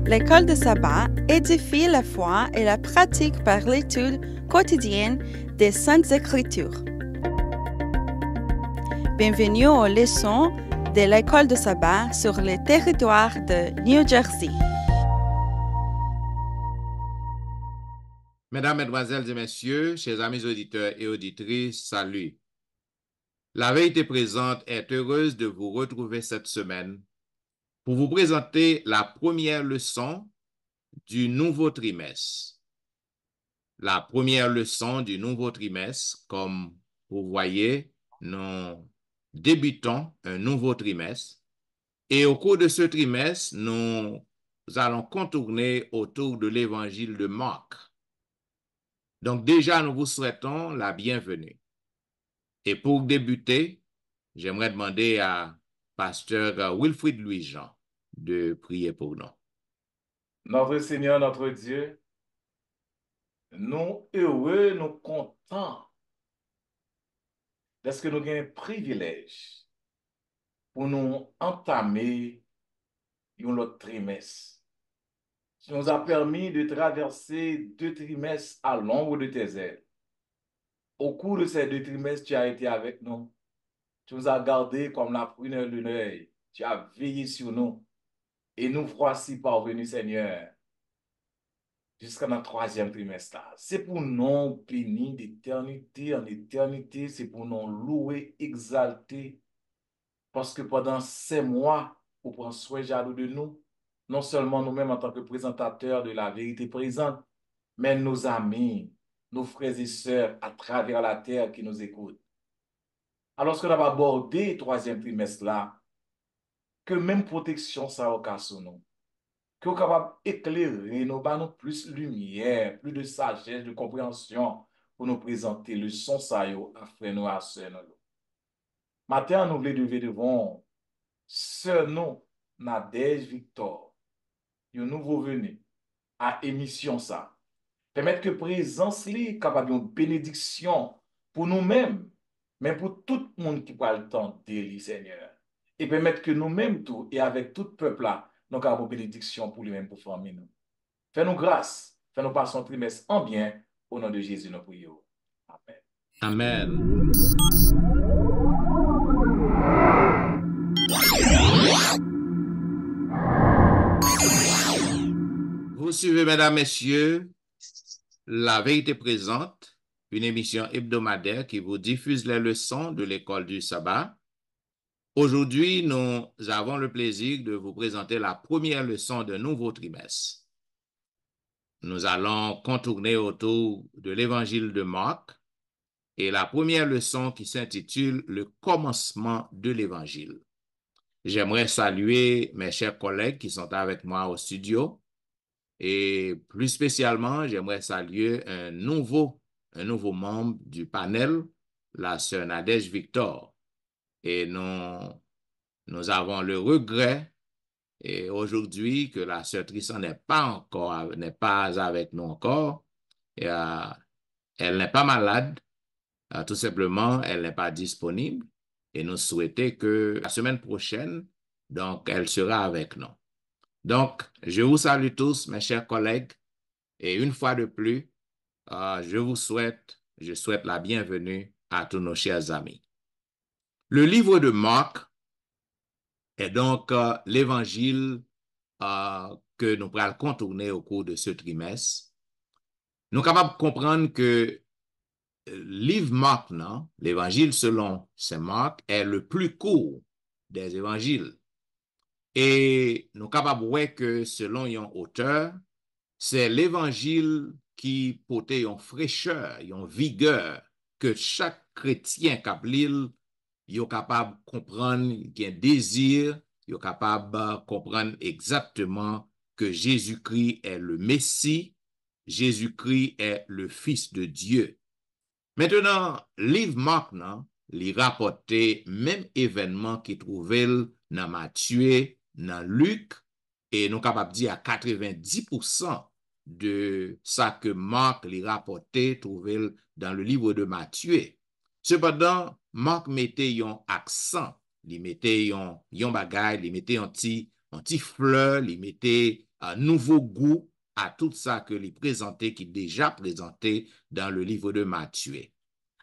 L'école de sabbat édifie la foi et la pratique par l'étude quotidienne des Saintes Écritures. Bienvenue aux leçons de l'école de sabbat sur le territoire de New Jersey. Mesdames, Mesdemoiselles et Messieurs, chers amis auditeurs et auditrices, salut. La vérité présente est heureuse de vous retrouver cette semaine pour vous présenter la première leçon du nouveau trimestre. La première leçon du nouveau trimestre, comme vous voyez, nous débutons un nouveau trimestre et au cours de ce trimestre, nous allons contourner autour de l'évangile de Marc. Donc déjà, nous vous souhaitons la bienvenue. Et pour débuter, j'aimerais demander à pasteur Wilfrid Louis-Jean de prier pour nous. Notre Seigneur, notre Dieu, nous heureux, nous contents parce que nous avons un privilège pour nous entamer un autre trimestre. Tu nous as permis de traverser 2 trimestres à l'ombre de tes ailes. Au cours de ces 2 trimestres, tu as été avec nous. Tu nous as gardés comme la prunelle de l'œil. Tu as veillé sur nous. Et nous voici parvenus, Seigneur, jusqu'à notre 3e trimestre. C'est pour nous bénir d'éternité en éternité. C'est pour nous louer, exalter. Parce que pendant ces mois, vous prenez soin jaloux de nous. Non seulement nous-mêmes en tant que présentateurs de la vérité présente, mais nos amis, nos frères et sœurs à travers la terre qui nous écoutent. Alors, lorsqu'on a abordé le 3e trimestre là, que même protection ça au cas sur nous. Que vous êtes capable d'éclairer, nous donner plus lumière, plus de sagesse, de compréhension pour nous présenter le son ça à frère nous à sœur nous. Matin, nous voulons lever devant sœur nous, Nadège Victor, un nouveau venu à émission ça. Permettre que présence li capable une bénédiction pour nous-mêmes, mais pour tout le monde qui va le temps de Seigneur. Et permettre que nous-mêmes tout, et avec tout peuple là, nous avons une bénédiction pour lui-même, pour famille nous. Fais-nous grâce, fais-nous passer un trimestre en bien, au nom de Jésus, nous prions. Amen. Amen. Vous suivez, mesdames, messieurs, La Vérité Présente, une émission hebdomadaire qui vous diffuse les leçons de l'école du sabbat. Aujourd'hui, nous avons le plaisir de vous présenter la première leçon d'un nouveau trimestre. Nous allons contourner autour de l'évangile de Marc et la première leçon qui s'intitule « Le commencement de l'évangile ». J'aimerais saluer mes chers collègues qui sont avec moi au studio et plus spécialement, j'aimerais saluer un nouveau membre du panel, la sœur Nadège Victor. Et nous avons le regret et aujourd'hui que la sœur Tristan n'est pas avec nous encore. Et, elle n'est pas malade, tout simplement, elle n'est pas disponible. Et nous souhaitons que la semaine prochaine, donc, elle sera avec nous. Donc, je vous salue tous, mes chers collègues, et une fois de plus, je souhaite la bienvenue à tous nos chers amis. Le livre de Marc est donc l'évangile que nous pourrons contourner au cours de ce trimestre. Nous sommes capables de comprendre que le livre Marc, l'évangile selon saint Marc, est le plus court des évangiles. Et nous sommes capables de voir que selon un auteur, c'est l'évangile qui porte une fraîcheur, une vigueur que chaque chrétien qui est capable de comprendre, qui a un désir, est capable de comprendre exactement que Jésus-Christ est le Messie, Jésus-Christ est le Fils de Dieu. Maintenant, livre Marc, il rapporte même événement qui trouvait dans Matthieu, dans Luc, et nous sommes capables de dire à 90% de ça que Marc lui rapporté trouvé dans le livre de Matthieu. Cependant, Marc mettait un accent, il mettait un bagage, il mettait un petit fleur, il mettait un nouveau goût à tout ça que lui présentait, qui est déjà présenté dans le livre de Matthieu.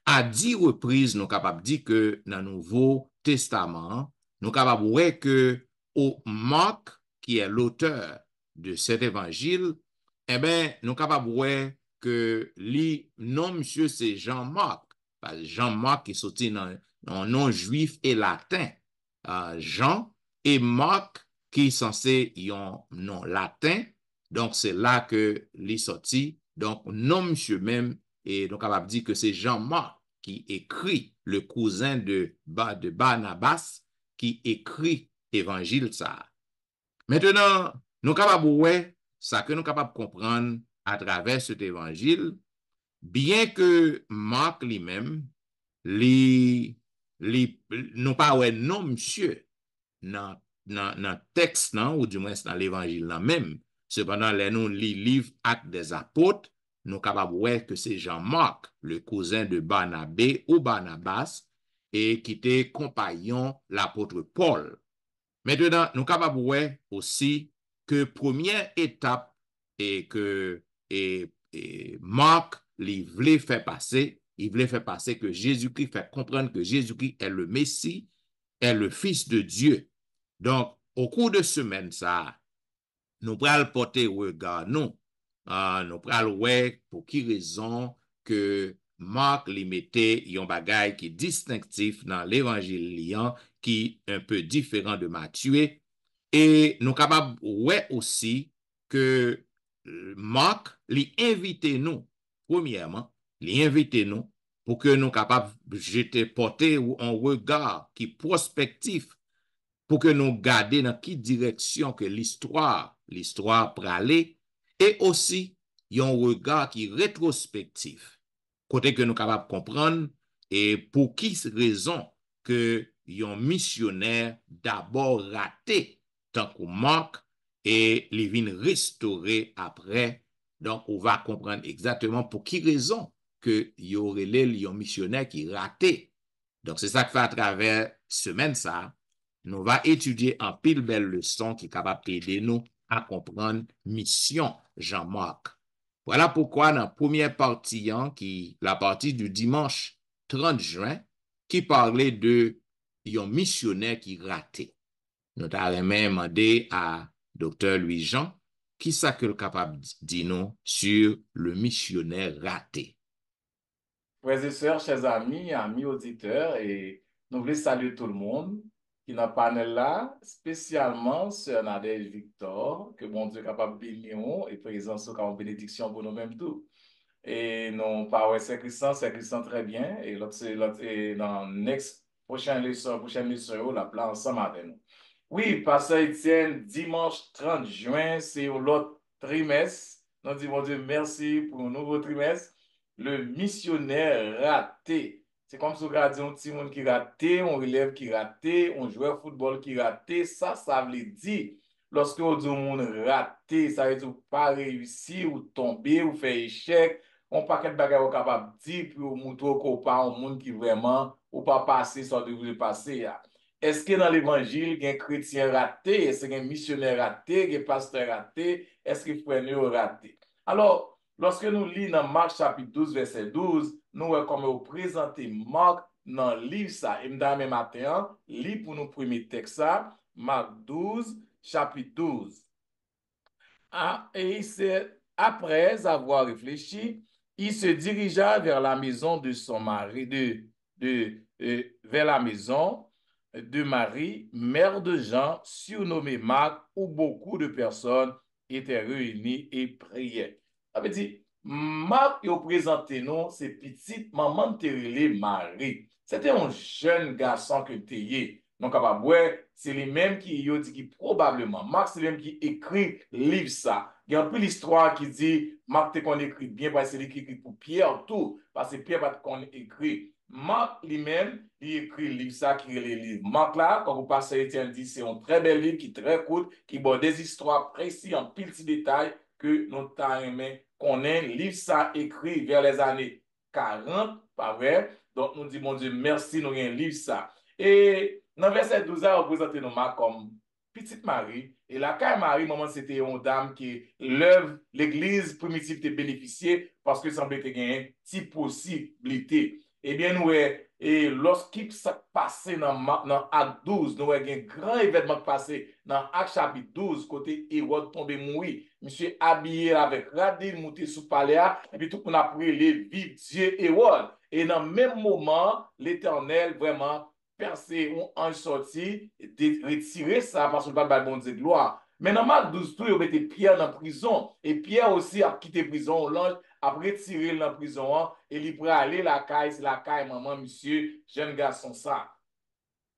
À 10 reprises, nous sommes capables de dire que dans le Nouveau Testament, nous sommes capables de voir que au Marc, qui est l'auteur de cet évangile, eh bien, nous sommes capables de voir que le nom, monsieur, c'est Jean-Marc. Jean-Marc qui est sorti dans un nom juif et latin. Jean et Marc qui est censé un nom latin. Donc, c'est là que les sorti. Donc, nom, monsieur même, et donc, on va dire que c'est Jean-Marc qui écrit, le cousin de Barnabas, qui écrit évangile ça. Maintenant, nous sommes capables de voir ça que nous sommes capables de comprendre à travers cet évangile, bien que Marc lui-même, nous pas ouais non monsieur dans le texte non, ou du moins dans l'évangile même. Cependant, les nous li livre Actes des Apôtres, nous capables de voir que c'est Jean-Marc, le cousin de Barnabé ou Barnabas, et qui était compagnon l'apôtre Paul. Maintenant, nous capables de voir aussi que première étape et que Marc il voulait faire passer que Jésus-Christ fait comprendre que Jésus-Christ est le Messie, est le Fils de Dieu. Donc, au cours de semaine, ça, nous pral porter regard, nous pral ouais pour qui raison que Marc li mettait un bagay qui est distinctif dans l'évangile liant, qui est un peu différent de Matthieu. Et nous capables ouais aussi que Marc li invite nous, premièrement, li invite nous pour que nous capables jeter porter un regard qui prospectif pour que nous gardions dans quelle direction que l'histoire praler et aussi un regard qui est rétrospectif côté que nous sommes capables de comprendre et pour qui raison que un missionnaire d'abord raté tant que Marc et les vient restaurer après. Donc on va comprendre exactement pour qui raison que y aurait un missionnaire qui raté. Donc c'est ça que fait à travers semaine ça nous va étudier en pile belle leçon qui est capable d'aider nous à comprendre mission Jean-Marc. Voilà pourquoi dans la première partie, qui la partie du dimanche 30 juin, qui parlait de un missionnaire qui raté. Nous avons même demandé à Dr. Louis-Jean qui ça que le capable de dire nous sur le missionnaire raté. Frères et sœurs, chers amis, amis auditeurs, et nous voulons saluer tout le monde qui n'a pas là, spécialement Sœur Nadège Victor, que bon Dieu est capable de bénir et présent sous comme bénédiction pour nous-mêmes tous. Et non, pas ouais, c'est Christian très bien. Et l'autre, et dans next prochaine leçon, la plan ensemble avec nous. Oui, Pasteur Étienne, dimanche 30 juin, c'est l'autre trimestre. Nous disons, Dieu, merci pour un nouveau trimestre. Le missionnaire raté. C'est comme si on regarde un petit monde qui raté, un élève qui raté, un joueur de football qui raté. Ça veut dire, lorsque on dit un monde raté, ça veut dire pas réussir, ou tomber, ou faire échec. On paquet de bagages capable de dire pour montrer qu'on pas un monde qui vraiment ou pas passer ça devrait passer. Est-ce que dans l'évangile, il y a un chrétien raté, est-ce qu'il y a un missionnaire raté, il y a un pasteur raté, est-ce qu'il faut un raté? Alors, lorsque nous lisons dans Marc chapitre 12, verset 12, nous voyons comme vous présentez Marc dans le livre ça. Et même matin, lis pour nous premier texte ça, Marc 12, chapitre 12. Et c'est après avoir réfléchi, il se dirigea vers la maison de son mari, vers la maison de Marie, mère de Jean, surnommée Marc, où beaucoup de personnes étaient réunies et priaient. Ça veut dire, Marc il présenté nous, c'est petite maman de Marie. C'était un jeune garçon que tu donc, c'est lui-même qui dit qui probablement, Marc, c'est lui-même qui écrit livre ça. Il y a un peu l'histoire qui dit, Marc, t'es qu'on écrit bien, parce que c'est écrit pour Pierre, tout, parce que Pierre, pas qu'on écrit. Marc lui-même, il écrit livre ça, qui est le livre. Marc là, quand vous passez, Étienne dit, c'est un très bel livre qui est très court, qui a des histoires précises, en pile de détails, que nous t'aimons connaît. Livre ça écrit vers les années 40, pas vrai? Donc, nous disons, mon Dieu, merci, nous avons un livre ça. Et dans verset 12, on présente nous Marc comme petite Marie Et la caille Marie, maman, c'était une dame qui l'œuvre, l'église primitive te bénéficié parce que semblait te gagner si possibilité. Eh bien, nous, et lorsqu'il s'est passé dans Acte 12, nous avons un grand événement passé dans Acte chapitre 12, côté Hérode tombé mourir. Monsieur habillé avec radis, monté sous palais, et puis tout le monde a prié, vive Dieu Hérode. Et dans le même moment, l'Éternel vraiment percé ou ange sorti, retirer ça parce que le pas bon Dieu gloire. Mais dans Marc 12, tout, il mettait Pierre dans la prison. Et Pierre aussi a quitté la prison. L'ange a retiré dans la prison. Et il pourrait aller la caille, c'est la caille, maman, monsieur, jeune garçon, ça.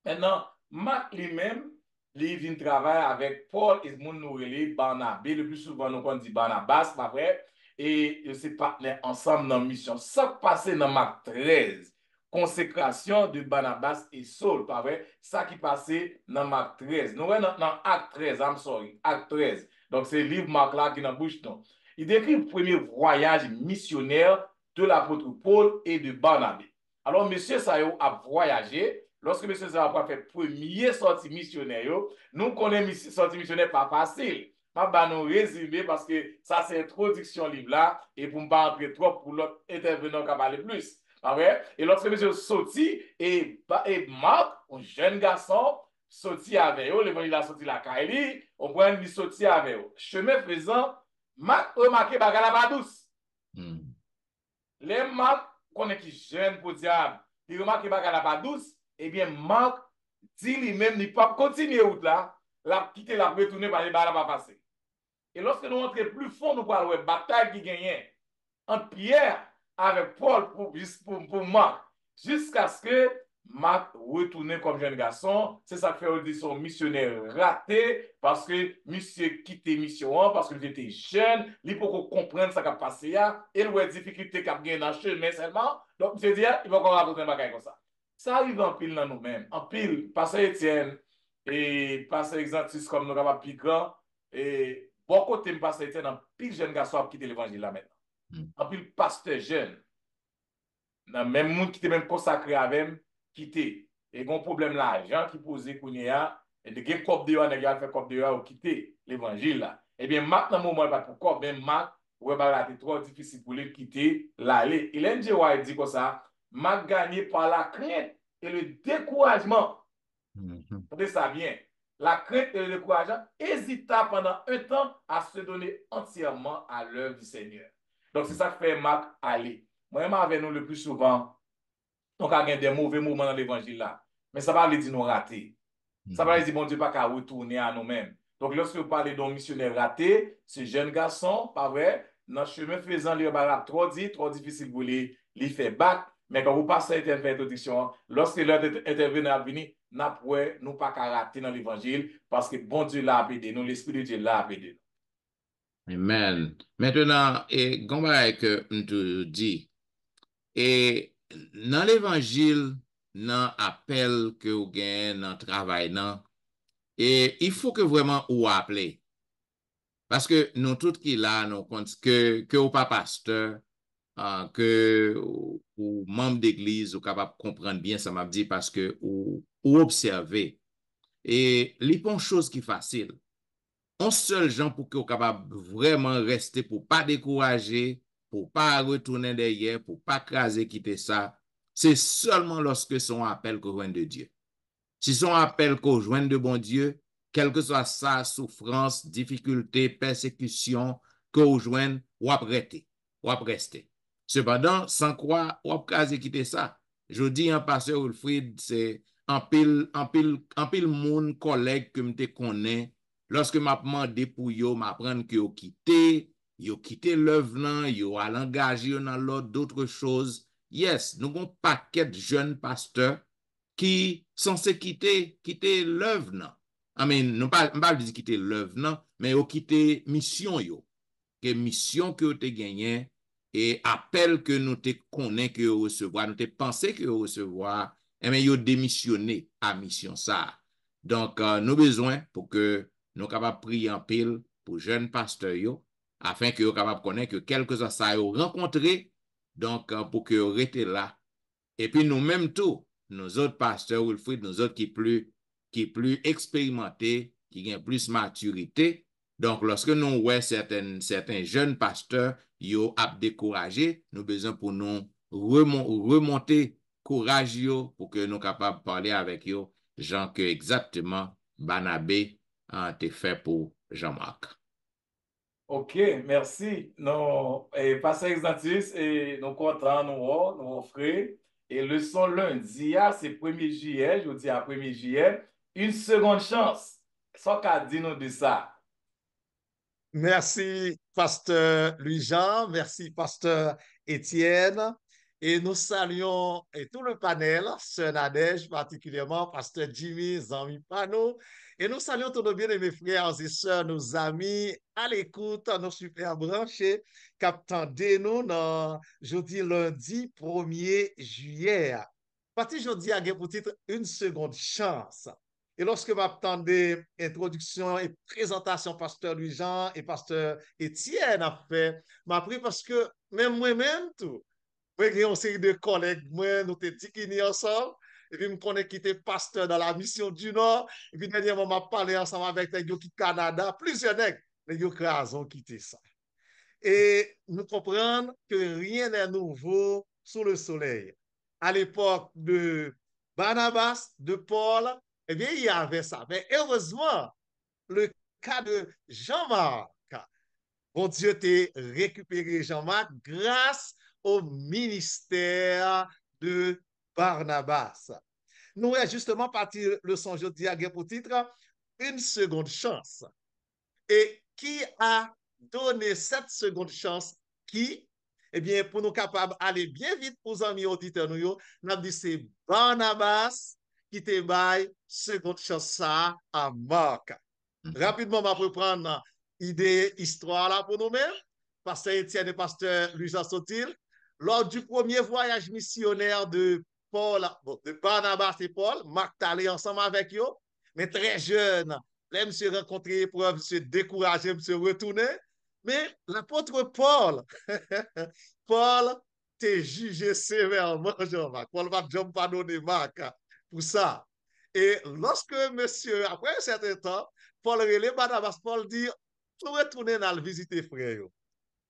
Maintenant, Marc lui-même, il vient travailler avec Paul et mon nourri Barnabé. Le plus souvent, nous on dit Barnabas, pas vrai? Et ces partenaires ensemble dans la mission. Ça passé dans Marc 13. Consécration de Barnabas et Saul, pas vrai? Ça qui passait dans Marc 13. Nous sommes dans Acte 13, I'm sorry, Acte 13. Donc, c'est le livre Marc là qui est dans la bouche. Il décrit le premier voyage missionnaire de l'apôtre Paul et de Barnabé. Alors, monsieur Sayo a voyagé. Lorsque M. Sarah a fait premier sortie missionnaire, nous connaissons sortie missionnaire pas facile. Je vais nous résumer parce que ça, c'est introduction livre là, et pour ne pas entrer trop pour l'autre intervenant qui va parler plus. Et lorsque M. sorti, et Marc, un jeune garçon, sorti avec eux, l'évangile a sorti la Kaili, on prend une sorti avec eux. Chemin faisant, Marc remarqué bagala pas douce. Les Marc, qu'on est qui jeune pour diable, il remarque bagala pas douce. Eh bien, Marc dit lui-même, il pas continuer route là, la quitter, la retourner par les balles pas passer. Et lorsque nous entrons plus fond, nous parlons de bataille qui gagnait entre Pierre avec Paul pour Marc, jusqu'à ce que Marc retourne comme jeune garçon. C'est ça qui fait dire son missionnaire raté, parce que monsieur quitté mission 1, parce que j'étais jeune, il faut qu'on comprenne ce qui a passé là, et il y a des difficultés qu'il a gagné dans le chemin seulement. Donc, monsieur dit, il va encore raconter un bagage comme ça. Ça arrive en pile dans nous-mêmes. En pile, pasteur Étienne et pasteur Exantus comme nous avons plus grand. Et beaucoup de pasteur Étienne, en pile jeune garçon qui quitte l'évangile là maintenant. En pile pasteur jeune. Dans même monde qui était même consacré avec même, quitté. Et un problème l'argent qui posait qu'on y a, et de gagner cop de yoa, n'a fait cop de yoa ou quitter l'évangile là. Eh bien, maintenant, moment, pas pour cop, même Marc, ouais, bah, c'est trop difficile pour lui quitter l'aller. Il a dit comme ça, m'a gagné par la crainte et le découragement. Regardez ça bien. La crainte et le découragement hésita pendant un temps à se donner entièrement à l'œuvre du Seigneur. Donc, c'est ça que fait Marc aller. Moi-même, avec nous le plus souvent, on a des mauvais moments dans l'évangile là. Mais ça va aller dire nous rater. Ça va aller dire, bon Dieu, pas qu'à retourner à nous-mêmes. Donc, lorsque vous parlez d'un missionnaire raté, ce jeune garçon, pas vrai, dans le chemin faisant, il a trop difficile pour lui faire bac. Mais quand vous passez à cette introduction, lorsque l'heure d'intervenir à venir, nous pas qu'à rater dans l'évangile parce que bon Dieu l'a aidé, nous, l'Esprit de Dieu l'a aidé. Amen. Maintenant, et comme que on te dit, et dans l'évangile, dans l'appel que vous gagnez, dans le travail, et il faut que vraiment vous appelez. Parce que nous tous qui là, nous compte que vous pas pasteur, que ou membre d'église, ou capable de comprendre bien ça m'a dit parce que ou observer. Et les bonnes choses qui facile. Un seul gens pour que vous capable vraiment rester, pour pas décourager, pour pas retourner derrière, pour pas craser, quitter ça. C'est seulement lorsque son appel qu'on joint de Dieu. Si son appel qu'on joint de bon Dieu, quelle que soit sa souffrance, difficulté, persécution, qu'on joigne, ou apprêter, ou rester. Cependant, sans croire, ou craser, quitter ça. Je dis un pasteur Wilfrid, c'est un pile moun collègue que me connaît. Lorsque m'a demandé pour yo, m'apprendre que yo quitté l'œuvre nan, yo al engagé dans l'autre d'autres choses. Yes, nous avons un paquet de jeunes pasteurs qui sont censés quitter l'œuvre nan. I mean, non pas dire quitter l'œuvre nan, mais yo quitter mission yo. Que mission que te gagné et appel que nous te connaît que yo recevoir, nous te pensé que yo recevoir, et bien yo démissionné à mission ça. Donc nous besoin pour que nous capables prier en pile pour jeunes pasteurs yo, afin que vous capables connaître que quelque chose ça yo rencontré, donc pour que vous restez là. Et puis nous-mêmes tout, nos autres pasteurs Wilfrid, nous autres qui plus expérimentés, qui ont plus maturité. Donc, lorsque nous voyons certains jeunes pasteurs, ils ont découragé, nous avons besoin pour nous remonter courage pour que nous soyons capables de parler avec eux, gens que exactement Barnabé a été fait pour Jean-Marc. Ok, merci. Non, et Pasteur Exantus, et nous comptons, nous offrir. Et leçon lundi, c'est 1er juillet, je dis à 1er juillet, une seconde chance. Sans qu'à dire nous de ça. Merci, pasteur Louis-Jean. Merci, pasteur Étienne. Et nous saluons tout le panel, sœur Nadège, particulièrement pasteur Jimmy, Zami Pano. Et nous saluons tous nos bien-aimés frères et sœurs, nos amis à l'écoute, nos super branchés, captant nous dans jeudi lundi 1er juillet. Parti jeudi a pour titre Une seconde chance. Et lorsque m'attendais introduction et présentation pasteur Louis-Jean et pasteur Étienne a fait, m'a pris parce que même moi-même tout, moi j'ai une série de collègues, moi nous t'es dit ensemble, et puis me connais qui était pasteur dans la mission du Nord, et puis dernièrement m'a parlé ensemble avec les qui Canada, plusieurs nègres, les ont quitté ça. Et nous comprenons que rien n'est nouveau sous le soleil. À l'époque de Barnabas, de Paul, eh bien, il y avait ça. Mais heureusement, le cas de Jean-Marc, bon Dieu t'a récupéré Jean-Marc grâce au ministère de Barnabas. Nous sommes justement parti le son jeudi pour titre Une seconde chance. Et qui a donné cette seconde chance? Qui? Eh bien, pour nous capables d'aller bien vite pour les amis auditeurs, nous avons dit c'est Barnabas qui te baille seconde chance ça à Marc. Rapidement, on va prendre idée, histoire là pour nous-mêmes. Pasteur Étienne et pasteur Louis-Jean Sotil. Lors du premier voyage missionnaire de Paul, de Barnabas et Paul, Marc est allé ensemble avec eux, mais très jeune. Là, monsieur rencontré épreuve, monsieur découragé, monsieur retourné. Mais l'apôtre Paul, Paul t'est jugé sévèrement, Jean-Marc. Paul va jamais pardonner Marc pour ça. Et lorsque monsieur, après un certain temps, Paul relève Barnabas, Paul dit, tu retourner dans le visiter frère.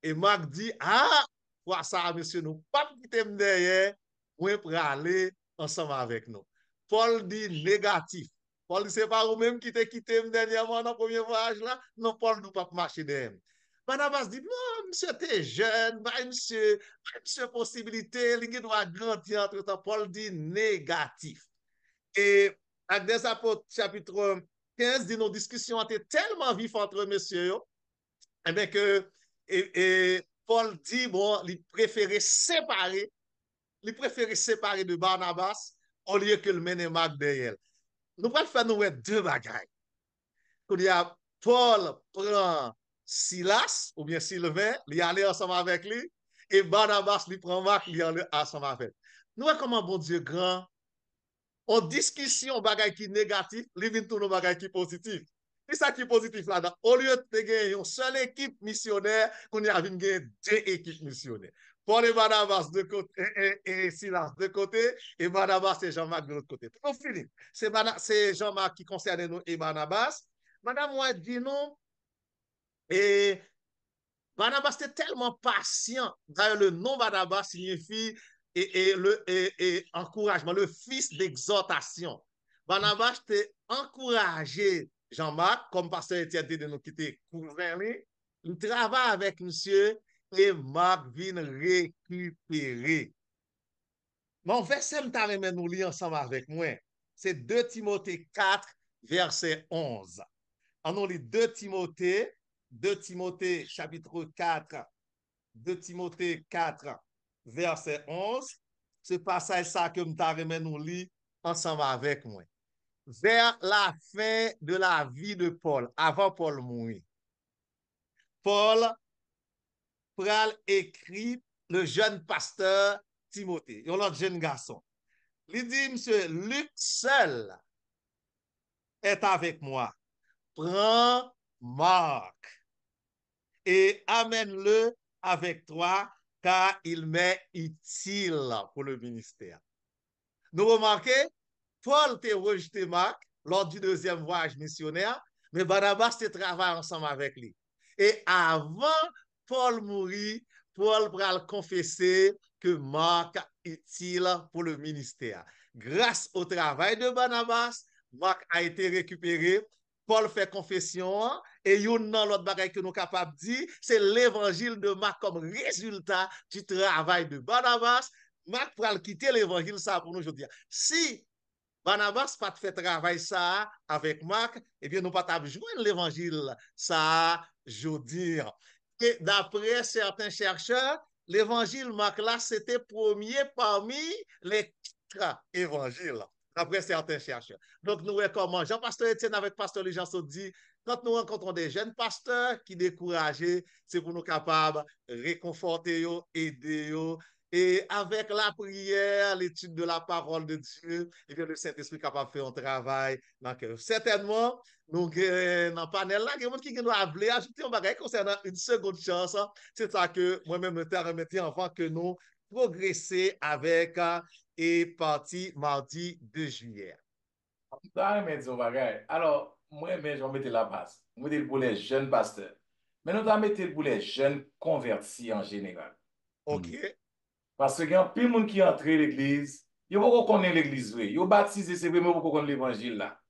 Et Marc dit, ah, pour ça, monsieur, nous pas quitter derrière, moi pour aller ensemble avec nous. Paul dit négatif. Paul dit, c'est pas vous-même qui t'es quitté dernièrement dans le premier voyage là. Non, Paul ne pas marcher derrière. Barnabas dit, non, monsieur, t'es jeune, monsieur, possibilité, il doit grandir entre temps. Paul dit négatif. Et avec des apôtres, chapitre 15, dit nos discussions étaient tellement vives entre messieurs, eh bien que Paul dit, bon, il préférait séparer de Barnabas au lieu que le mener Marc derrière. Nous allons faire nous deux bagailles. Il y a Paul prend Silas, ou bien Sylvain, il allait ensemble avec lui, et Barnabas lui prend Marc, il allait ensemble avec lui. Nous voyons comment bon Dieu grand, en discussion, bagaille qui négatif, il vient tout nos bagaille qui positif. C'est ça qui est positif là-dedans. Au lieu de gagner une seule équipe missionnaire, qu'on y a gagné deux équipes missionnaires. Paul et Barnabas de côté, et Silas de côté, et Barnabas et Jean-Marc de l'autre côté. Pour Philippe, c'est Jean-Marc qui concerne nous et Barnabas. Madame, moi, dit non. Et Barnabas était tellement patient. D'ailleurs, le nom Barnabas signifie et encouragement, le fils d'exhortation. Barnabas t'a encouragé Jean-Marc, comme pasteur Étienne de nous quitter gouverner, il travaille avec monsieur et Marc vient récupérer. Mon verset me nous lire ensemble avec moi. C'est 2 Timothée 4, verset 11. On nous lit 2 Timothée chapitre 4, 2 Timothée 4, verset 11. Ce passage ça que nous lit ensemble avec moi. Vers la fin de la vie de Paul, avant Paul mourir, Paul pral écrit le jeune pasteur Timothée, un autre jeune garçon. Il dit, monsieur, Luc seul est avec moi. Prends Marc et amène-le avec toi, car il m'est utile pour le ministère. Nous remarquez, Paul t'a rejeté Marc lors du deuxième voyage missionnaire, Mais Barnabas te travaille ensemble avec lui. Et avant Paul mourit, Paul pral confesser que Marc est utile pour le ministère. Grâce au travail de Barnabas, Marc a été récupéré. Paul fait confession et yon nan l'autre bagaille que nous capables de dire, c'est l'évangile de Marc comme résultat du travail de Barnabas. Marc pral quitter l'évangile ça pour nous aujourd'hui. Si Barnabas pas fait travail ça avec Marc, eh bien nous pas joindre l'évangile ça aujourd'hui. Et d'après certains chercheurs, l'évangile Marc là c'était premier parmi les 4 évangiles. D'après certains chercheurs. Donc, nous recommandons, Jean-Pasteur Etienne avec Pasteur Jean dit, quand nous rencontrons des jeunes pasteurs qui découragent, c'est pour nous capables de réconforter, aider, et avec la prière, l'étude de la parole de Dieu, et bien le Saint-Esprit est capable de faire un travail dans le cœur. Certainement, nous, dans le panel là, il y a des gens qui doivent ajouter un bagage concernant une seconde chance. C'est ça que moi-même, je te remettais avant que nous progresser avec et parti mardi 2 juillet. Alors, moi, je vais mettre la base. Je vais mettre pour les jeunes pasteurs. Mais nous allons mettre pour les jeunes convertis en général. OK. Parce qu'il y a plein de monde qui entre l'église, ils ne connaissent pas l'église. Ils sont baptisés, c'est vraiment pour connaître l'évangile là.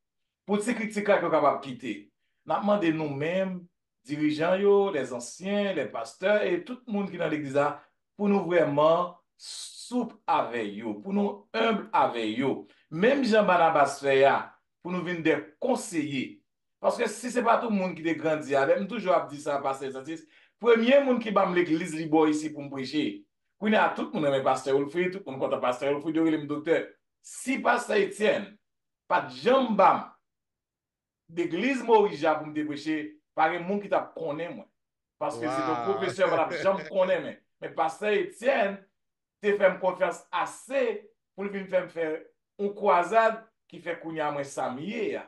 Pour ces critiques là, ils sont capables de quitter. Nous demandons nous-mêmes, dirigeants, les anciens, les pasteurs et tout le monde qui est dans l'église là, pour nous vraiment souple avec eux, pour nous humble avec eux. Même Jean-Barnabas fait pour nous venir des conseillers. Parce que si ce n'est pas tout le monde qui est grandi avec, je toujours dit ça, pasteur, premier monde qui va l'église libre ici pour me prêcher. Puis, à tout le monde est pasteur, tout le monde est pasteur, tout le monde est docteur. Si pasteur Etienne, pas de jambam d'église Morija pour me prêcher, par un monde qui t'a connaît moi. Parce que c'est un professeur, voilà, je connais, mais pasteur Etienne, te fait confiance assez pour lui faire une croisade qui fait qu'on y a moins samier.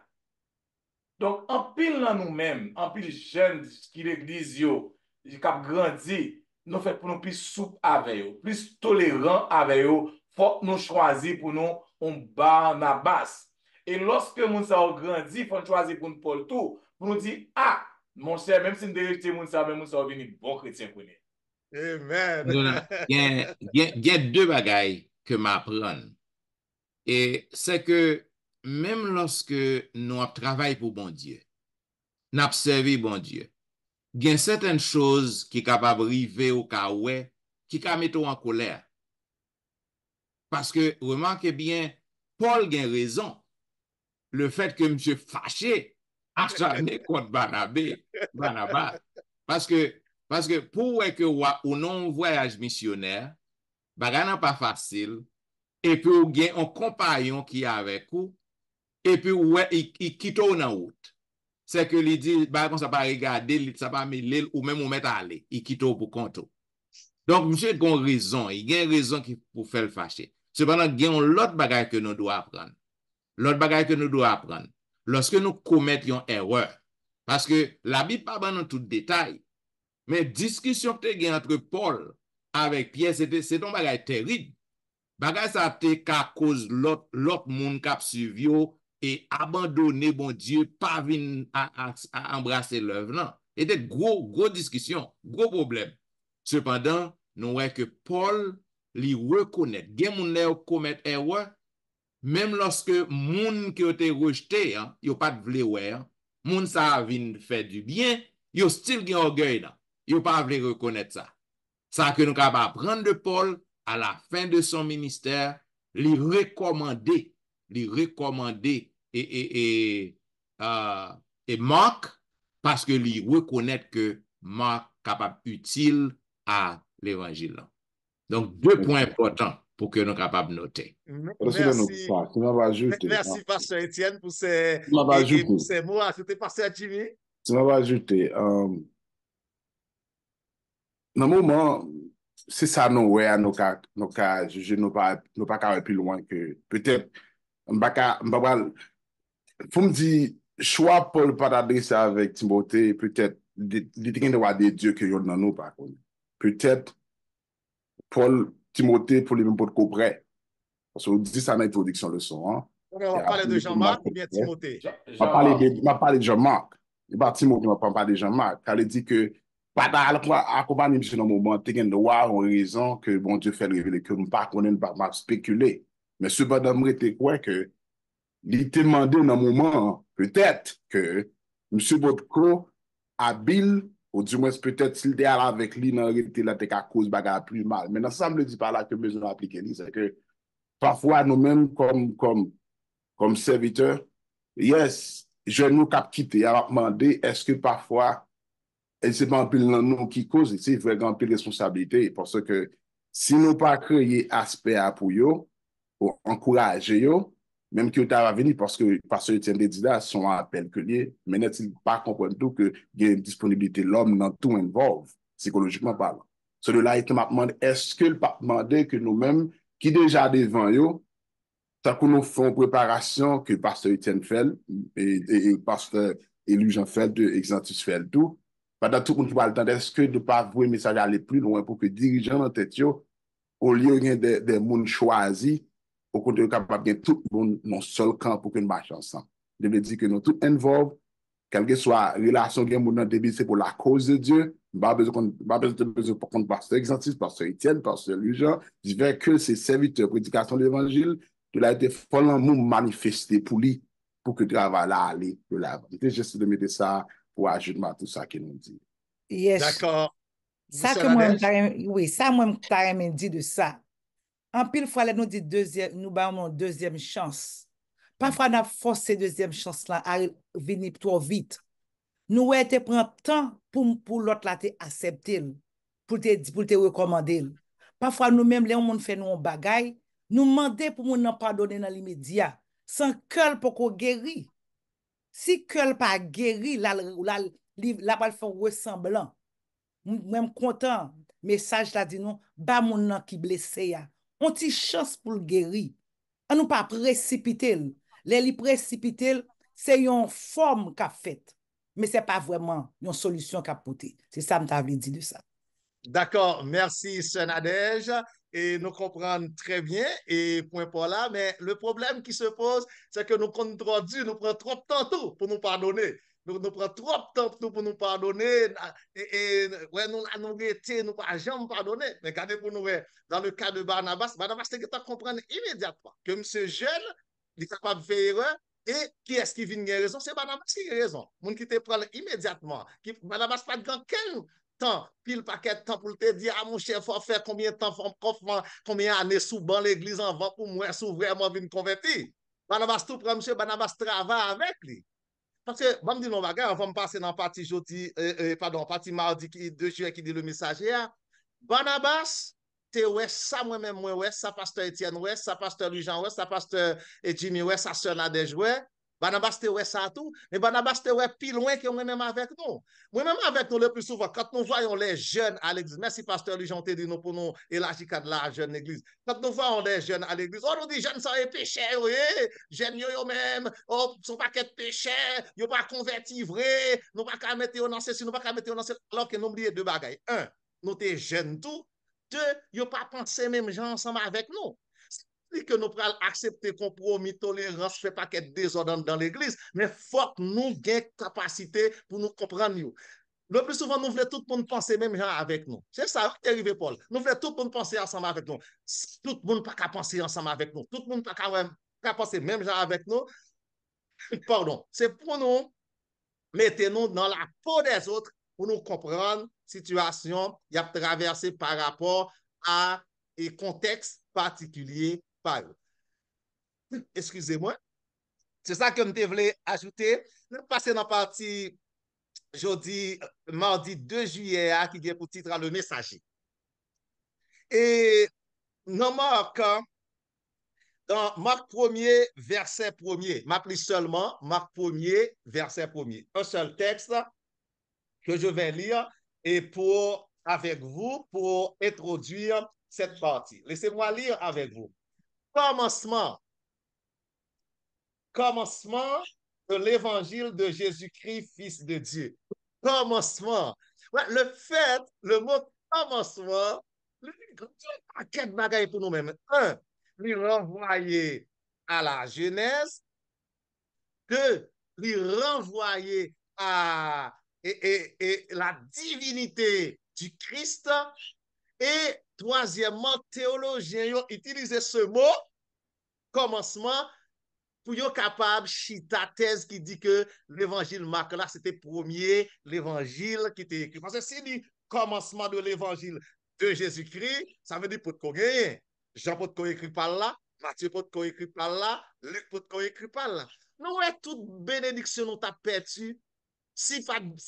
Donc, en pile dans nous-mêmes, en pile jeunes qui l'église, qui a grandi, nous fait pour nous plus souple avec eux, plus tolérants avec eux, faut nous choisir pour nous un Barnabas. Et lorsque nous avons grandi, il faut choisir pour nous Paul tout, pour nous dire, ah, mon cher, même si nous devons rejeter nous sommes venus bon chrétien pour nous. Amen. Il y a 2 bagailles que m'apprendre. Et c'est que même lorsque nous travaillons pour bon Dieu, nous observons bon Dieu, il y a certaines choses qui sont capables d'arriver au cas où, qui sont mettre en colère. Parce que, remarquez bien, Paul a raison. Le fait que monsieur fâché, acharné contre Barnabas. Parce que pour que ou non voyage missionnaire, bagay nan pas facile, et puis ou gen un compagnon qui est avec vous, et puis ouais, il quitte en route. C'est que lui dit, bah, comme ça pas regarder, ça pas mêler, ou même ou mettre à aller, il quitte pour compte. Donc, monsieur a raison, il a raison pour faire le fâcher. Cependant, il y a l'autre bagay que nous devons apprendre. L'autre bagay que nous devons apprendre. Lorsque nous commettons une erreur, parce que la Bible pas dans tout détail, mais discussion que tu as entre Paul avec Pierre, c'est un bagay terrible. Bagay ça a été qu'à cause l'autre monde qui a suivi et abandonné bon Dieu, pas venir à embrasser l'œuvre. Non. Et des gros discussions, gros problèmes. Cependant, nous voyons que Paul lui reconnaît. Gen moun qui commet erreur, même lorsque moun qui a été rejeté, il n'y a pas de vle ouais, moun ça vient faire du bien, il y a still gen orgueil là. Il n'y a pas vle reconnaître ça. Ça que nous avons apprendre de Paul à la fin de son ministère, lui recommander et Marc parce que lui reconnaître que Marc est capable utile à l'évangile. Donc, 2 points importants pour que nous soyons capables de noter. Merci, Pasteur Etienne, pour ces mots. C'était Pasteur Jimmy. Tu m'as ajouté. Dans le moment, c'est ça, nous cas juger, nous pas aller plus loin que peut-être, faut me dire, choix Paul pas d'adresser avec Timothée, peut-être, il doit des dieux que nous n'avons pas. Peut-être, Paul, Timothée, pour les mêmes pour comprendre. Parce qu'on dit ça dans l'introduction de son. On va parler de Jean-Marc ou bien Timothée? On va parler de Jean-Marc. il pas Timothée, ne prend pas de Jean-Marc. Elle dit que, pas d'accompagner monsieur dans le moment, tu as droit, en raison que bon Dieu fait révéler que nous ne connaissons pas, pas spéculer. Mais cependant, moi, je crois que, il te demandé dans un moment, peut-être que monsieur Botko, habile, ou du moins peut-être s'il était avec lui, dans réalité, là, t'es à cause bagarre plus mal. Mais dans ça, me dit pas là que besoin d'appliquer, c'est que parfois, nous-mêmes, comme serviteurs, yes, je nous cap quitter, à demander, est-ce que parfois, et c'est pas un peu nous qui cause, c'est vraiment un peu de responsabilité, parce que si nous pas créer aspect à pour eux, pour encourager eux, même que tu as venu parce que Etienne dit là, son appel que lié, mais n'est-il pas comprendre tout que il y a une disponibilité l'homme dans tout involve, psychologiquement parlant. Celui-là, il m'a demandé, est-ce que le pape demandait que nous-mêmes, qui déjà devant eux, tant que nous faisons préparation que pasteur Etienne fait et pasteur Élu Jean fait, Exantus fait tout, pendant tout le monde parle de temps, est-ce que de ne pas voir le message aller plus loin pour que les dirigeants dans tête, au lieu de des gens choisis, au contraire, capable de tout le monde dans un seul camp pour que nous marchions ensemble. Je veux dire que nous tous involvés, quelle que soit la relation que nous avons, c'est pour la cause de Dieu. Pas besoin de contre pasteur Exantus, pasteur Etienne, pasteur Lujan, je veux que ces serviteurs, prédication de l'évangile, il a été follement manifesté pour lui, pour que le travail là allait de l'avant. C'était juste de mettre ça pour ajouter à tout ça qu'il nous dit. Yes. D'accord. Ça Monsieur que moi, Nadège? oui, ça moi, t'as dit de ça. En pile fois, là, nous dit deuxième, nous avons une deuxième chance. Parfois, nous avons forcé deuxième chance là à venir trop vite. Nous avons pris temps pour l'autre là accepter, pour te recommander. Parfois, nous-mêmes, les gens fait nous bagaille, nous demander pour nous pardonner dans l'immédiat, sans cœur pour qu'on guérit. Si cœur pas guéri, là, va faire ressemblant. Même content, message là dit non, ba moun nan qui blessé ya. On ti chance pour le guérir. On nous pas précipiter. Les li précipiter, c'est une forme qu'a fait. Mais c'est pas vraiment une solution qu'a porté. C'est ça que m't'avais dit de ça. D'accord, merci, Sœur Nadège. Et nous comprenons très bien, et point pour là, mais le problème qui se pose, c'est que nous prenons trop dur, nous prenons trop de temps tout pour nous pardonner. Nous prenons trop de temps pour nous pardonner, et ouais, nous rété, nous pas jamais pardonner. Mais regardez pour nous, dans le cas de Barnabas, Barnabas, c'est que tu comprendre immédiatement que monsieur jeune, il est capable de faire erreur, et qui est-ce qui vient de raison? C'est Barnabas qui a raison. Moun qui te prend immédiatement. Barnabas pas de quel temps, pile paquet de temps pour te dire, ah mon chef, faut faire combien de temps, combien d'années sous ban l'église en vent pour moi, sous vraiment venir convertir. Barnabas tout prend, monsieur, Barnabas travaille avec lui. Parce que, bon, me dit non, bagarre, on va me passer dans partie jeudi, partie mardi 2 juillet qui dit le message hier. Barnabas, te ouais, ça moi-même, moi, ouais, ça pasteur Etienne, ouais, ça pasteur Lujan, ouais, ça pasteur Jimmy, ouais, ça sœur Nadège, ouais. Barnabas te ouais ça tout, mais Barnabas te ouais plus loin que moi-même avec nous. Moi-même avec nous le plus souvent, quand nous voyons les jeunes à l'église, merci pasteur Lujan te dit nous pour nous élargir de la jeune église. Quand nous voyons les jeunes à l'église, on nous dit jeunes sont péchés, oui, jeunes yo même, oh, sont pas qu'être péchés, yo pas converti vrai, nous pas qu'à mettre dans ceci, nous pas qu'à mettre dans ceci, alors que nous oublions deux bagailles. Un, nous t'es jeunes tout. Deux, yo pas pensé même gens ensemble avec nous. Que nous prenons accepter compromis, tolérance, fait pas qu'être désordre dans l'église, mais faut que nous ayons capacité pour nous comprendre. Le plus souvent, nous voulons tout le monde penser même gens avec nous. C'est ça qui est arrivé, Paul. Nous voulons tout le monde penser ensemble avec nous. Tout le monde pas qu'à penser ensemble avec nous. Tout le monde pas qu'à penser même gens avec nous. Pardon. C'est pour nous mettre nous dans la peau des autres pour nous comprendre la situation qui a traversé par rapport à un contexte particulier. Excusez-moi. C'est ça que je voulais ajouter. Nous passons dans la partie jeudi, mardi 2 juillet, qui est pour titre le messager. Et dans Marc 1er, verset 1er, m'appelle seulement Marc 1er, verset 1er. Un seul texte que je vais lire et avec vous pour introduire cette partie. Laissez-moi lire avec vous. Commencement de l'évangile de Jésus-Christ, Fils de Dieu. Commencement. Ouais, le mot commencement, quel bagaille pour nous-mêmes. Un, lui renvoyer à la Genèse. Deux, lui renvoyer et la divinité du Christ. Et troisièmement, théologiens ont utilisé ce mot, commencement, pour être capable chita thèse qui dit que l'évangile Marc là, c'était premier l'évangile qui était écrit. Parce que c'est le commencement de l'évangile de Jésus-Christ, ça veut dire pour qu'on gagne. Jean peut écrit par là, Matthieu peut écrit par là, Luc peut écrit par là. Nous, toute bénédiction nous t'a perdu. Si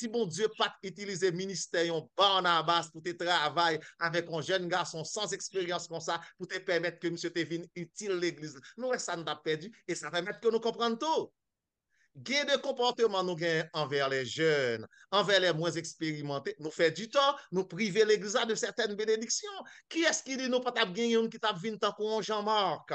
bon Dieu pas utiliser ministère Barnabas pour te travailler avec un jeune garçon sans expérience comme ça, pour te permettre que monsieur te vienne utile l'église, nous, ça nous a perdu et ça permet que nous comprenions tout. Gain de comportement nous gagnons envers les jeunes, envers les moins expérimentés, nous fait du temps, nous priver l'église de certaines bénédictions. Qui est-ce qui dit nous pas gagner qui t'a vu tant qu'on Jean-Marc?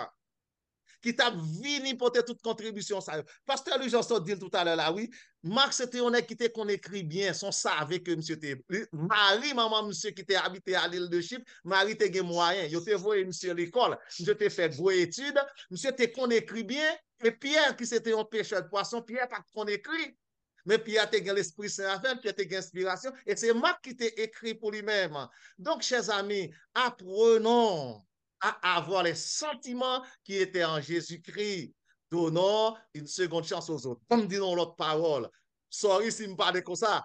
Qui t'a vini porter toute contribution ça. Pasteur Louis Jean dit tout à l'heure là, oui, Marc c'était on qui était qu'on écrit bien, son savait que monsieur était Marie maman monsieur qui était habité à l'île de Chypre, Marie était gen moyen, yo te voyé monsieur l'école, monsieur te fait gros études, monsieur te qu'on écrit bien et Pierre qui c'était un pêcheur de poisson, Pierre pas qu'on écrit. Mais Pierre a l'Esprit Saint à faire, Pierre a inspiration, et c'est Marc qui t'a écrit pour lui-même. Donc, chers amis, apprenons à avoir les sentiments qui étaient en Jésus-Christ. Donnons une seconde chance aux autres. Comme disons l'autre parole. Sorry si je me parle comme ça.